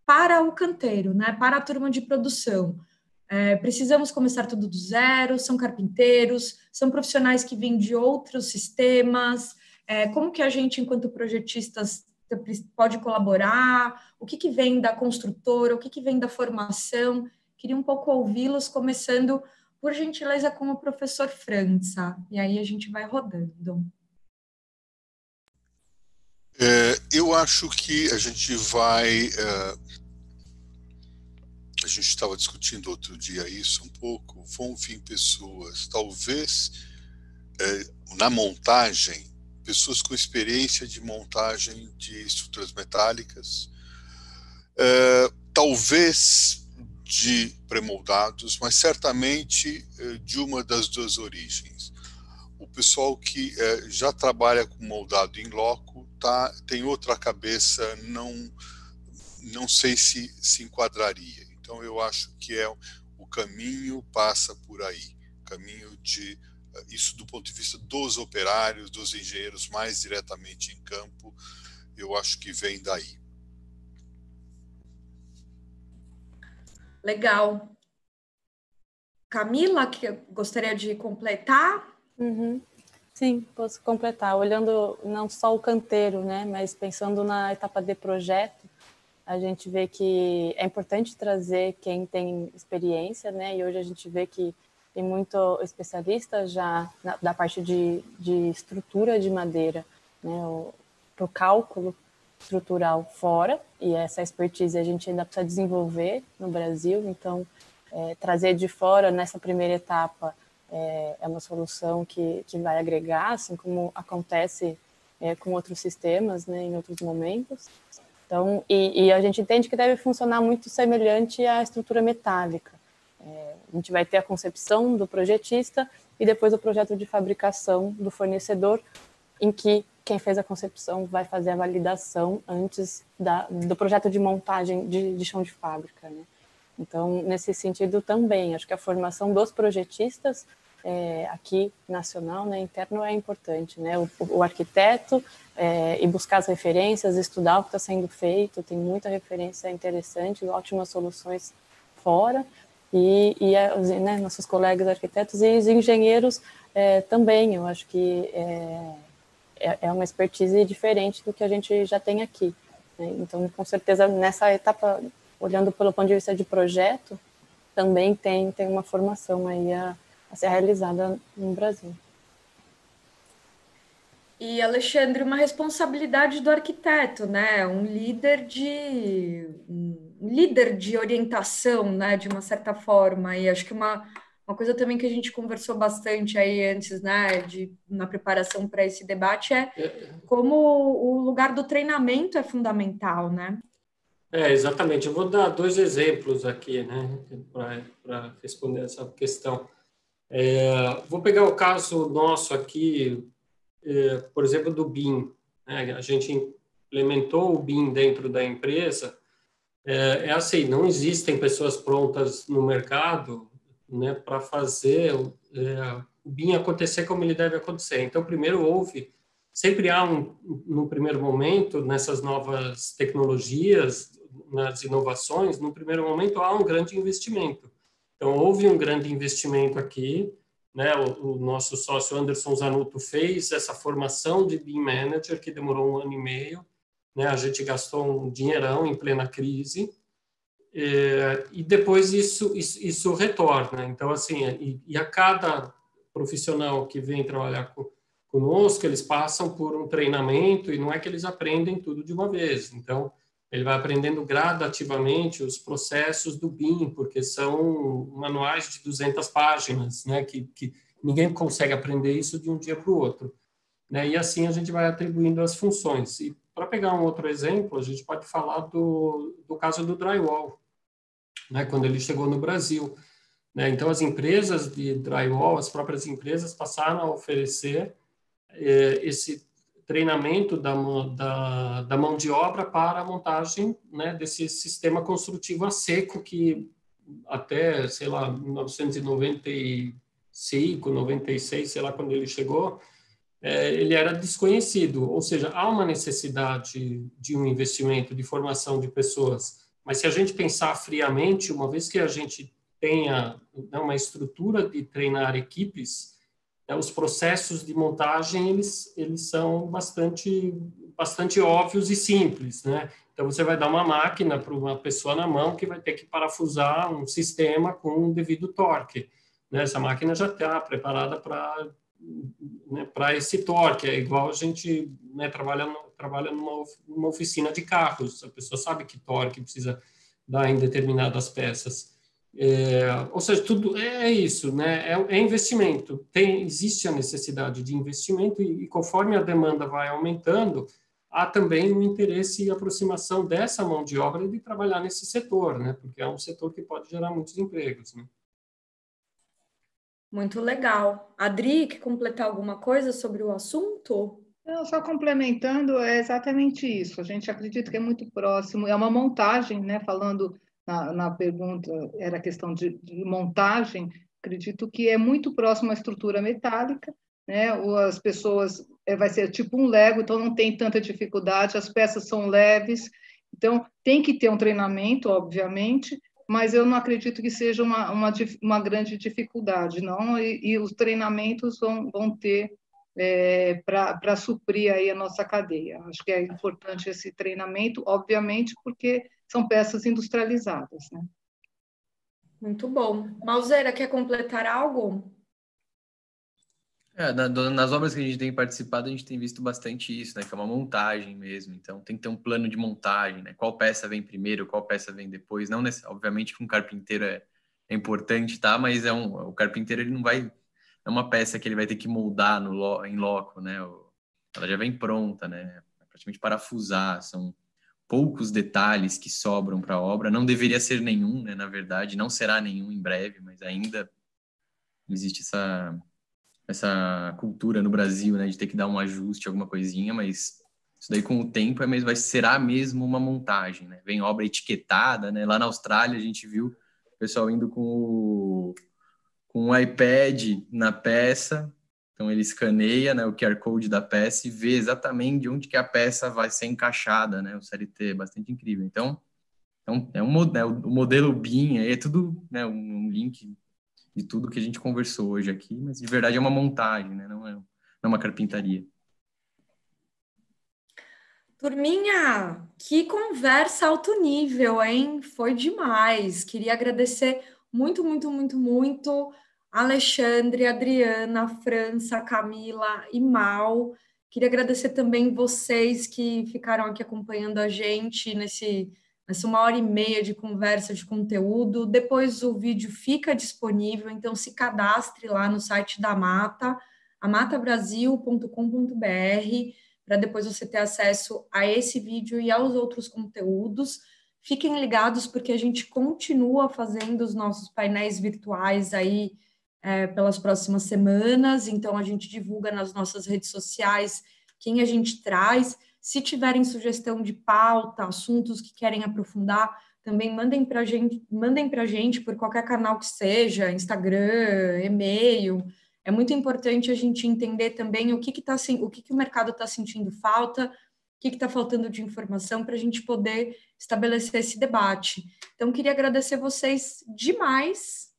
para o canteiro, né, para a turma de produção. Precisamos começar tudo do zero, são carpinteiros, são profissionais que vêm de outros sistemas, como que a gente, enquanto projetistas, pode colaborar, o que vem da construtora, o que vem da formação. Queria um pouco ouvi-los, começando por gentileza, com o professor França, e aí a gente vai rodando. Eu acho que a gente vai... a gente estava discutindo outro dia isso um pouco, vão vir pessoas, talvez, na montagem, pessoas com experiência de montagem de estruturas metálicas, talvez de pré-moldados, mas certamente de uma das duas origens. O pessoal que já trabalha com moldado em loco tem outra cabeça, não sei se enquadraria. Então eu acho que o caminho passa por aí, caminho de isso do ponto de vista dos operários, dos engenheiros mais diretamente em campo, eu acho que vem daí. Legal. Camila, que gostaria de completar? Uhum. Sim, posso completar. Olhando não só o canteiro, né, mas pensando na etapa de projeto, a gente vê que é importante trazer quem tem experiência, né, e hoje a gente vê que tem muito especialista já da parte de estrutura de madeira, né, para o cálculo estrutural fora, e essa expertise a gente ainda precisa desenvolver no Brasil, então trazer de fora nessa primeira etapa é uma solução que vai agregar, assim como acontece com outros sistemas, né, em outros momentos. Então, e a gente entende que deve funcionar muito semelhante à estrutura metálica. A gente vai ter a concepção do projetista e depois o projeto de fabricação do fornecedor, em que quem fez a concepção vai fazer a validação antes do projeto de montagem de chão de fábrica, né? Então, nesse sentido também, acho que a formação dos projetistas aqui nacional, né, interno, é importante, né? O arquiteto e buscar as referências, estudar o que está sendo feito, tem muita referência interessante, ótimas soluções fora, e né, nossos colegas arquitetos e os engenheiros também, eu acho que é uma expertise diferente do que a gente já tem aqui, né? Então, com certeza, nessa etapa, olhando pelo ponto de vista de projeto, também tem uma formação aí a ser realizada no Brasil. E, Alexandre, uma responsabilidade do arquiteto, né? Um líder de orientação, né? De uma certa forma. E acho que uma coisa também que a gente conversou bastante aí antes, né? Na preparação para esse debate é como o lugar do treinamento é fundamental, né? Exatamente. Eu vou dar 2 exemplos aqui, né? Para responder essa questão. Vou pegar o caso nosso aqui, por exemplo, do BIM, né? A gente implementou o BIM dentro da empresa. Assim, não existem pessoas prontas no mercado, né, para fazer o BIM acontecer como ele deve acontecer. Então, primeiro sempre há no primeiro momento, nessas novas tecnologias, nas inovações, no primeiro momento há um grande investimento. Então, houve um grande investimento aqui, né? O nosso sócio Anderson Zanotto fez essa formação de BIM Manager, que demorou 1 ano e meio, né? A gente gastou um dinheirão em plena crise, e depois isso retorna. Então, assim, e a cada profissional que vem trabalhar conosco, eles passam por um treinamento, e não é que eles aprendem tudo de uma vez. Então, ele vai aprendendo gradativamente os processos do BIM, porque são manuais de 200 páginas, né, que ninguém consegue aprender isso de um dia para o outro, né, e assim a gente vai atribuindo as funções. E para pegar um outro exemplo, a gente pode falar do caso do drywall, né, quando ele chegou no Brasil, né. Então, as empresas de drywall, as próprias empresas passaram a oferecer esse treinamento da mão de obra para a montagem, né, desse sistema construtivo a seco que até, sei lá, 1995, 96, sei lá, quando ele chegou, ele era desconhecido. Ou seja, há uma necessidade de um investimento de formação de pessoas. Mas se a gente pensar friamente, uma vez que a gente tenha uma estrutura de treinar equipes, os processos de montagem eles são bastante óbvios e simples, né? Então você vai dar uma máquina para uma pessoa na mão que vai ter que parafusar um sistema com um devido torque, né? Essa máquina já está preparada para esse torque. É igual a gente, né, trabalha numa oficina de carros. A pessoa sabe que torque precisa dar em determinadas peças. Ou seja, tudo é isso, né? É investimento. Existe a necessidade de investimento e conforme a demanda vai aumentando, há também um interesse e aproximação dessa mão de obra de trabalhar nesse setor, né? Porque é um setor que pode gerar muitos empregos, né? Muito legal. Adri, quer completar alguma coisa sobre o assunto? Não, só complementando, é exatamente isso. A gente acredita que é muito próximo, é uma montagem, né? Falando na pergunta, era questão de montagem, acredito que é muito próximo à estrutura metálica, né? As pessoas, vai ser tipo um Lego, então não tem tanta dificuldade, as peças são leves, então tem que ter um treinamento, obviamente, mas eu não acredito que seja uma grande dificuldade, não, e os treinamentos vão ter para suprir aí a nossa cadeia. Acho que é importante esse treinamento, obviamente, porque são peças industrializadas, né? Muito bom. Malzeira, quer completar algo? Nas obras que a gente tem participado, a gente tem visto bastante isso, né? Que é uma montagem mesmo. Então, tem que ter um plano de montagem, né? Qual peça vem primeiro, qual peça vem depois. Não obviamente que um carpinteiro é importante, tá? Mas o carpinteiro, ele não vai... É uma peça que ele vai ter que moldar em loco, né? Ela já vem pronta, né? Praticamente parafusar. São poucos detalhes que sobram para a obra. Não deveria ser nenhum, né? Na verdade, não será nenhum em breve, mas ainda existe essa cultura no Brasil, né, de ter que dar um ajuste, alguma coisinha, mas isso daí com o tempo será mesmo uma montagem, né? Vem obra etiquetada, né? Lá na Austrália a gente viu o pessoal indo com o iPad na peça, então ele escaneia, né, o QR Code da peça e vê exatamente de onde que a peça vai ser encaixada, né? O CLT é bastante incrível. Então, o modelo BIM, é tudo, né, um link de tudo que a gente conversou hoje aqui, mas de verdade é uma montagem, né? Não é uma carpintaria. Turminha, que conversa alto nível, hein? Foi demais. Queria agradecer muito, muito, muito, muito Alexandre, Adriana, França, Camila e Mal. Queria agradecer também vocês que ficaram aqui acompanhando a gente nessa 1h30 de conversa de conteúdo. Depois o vídeo fica disponível, então se cadastre lá no site da Mata, amatabrasil.com.br, para depois você ter acesso a esse vídeo e aos outros conteúdos. Fiquem ligados, porque a gente continua fazendo os nossos painéis virtuais aí pelas próximas semanas, então a gente divulga nas nossas redes sociais quem a gente traz. Se tiverem sugestão de pauta, assuntos que querem aprofundar, também mandem para a gente por qualquer canal que seja, Instagram, e-mail. É muito importante a gente entender também o que o mercado está sentindo falta, o que está faltando de informação para a gente poder estabelecer esse debate. Então, queria agradecer vocês demais.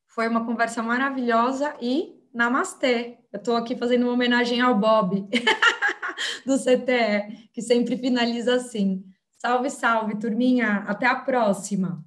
Foi uma conversa maravilhosa e namastê. Eu estou aqui fazendo uma homenagem ao Bob, do CTE, que sempre finaliza assim. Salve, salve, turminha. Até a próxima.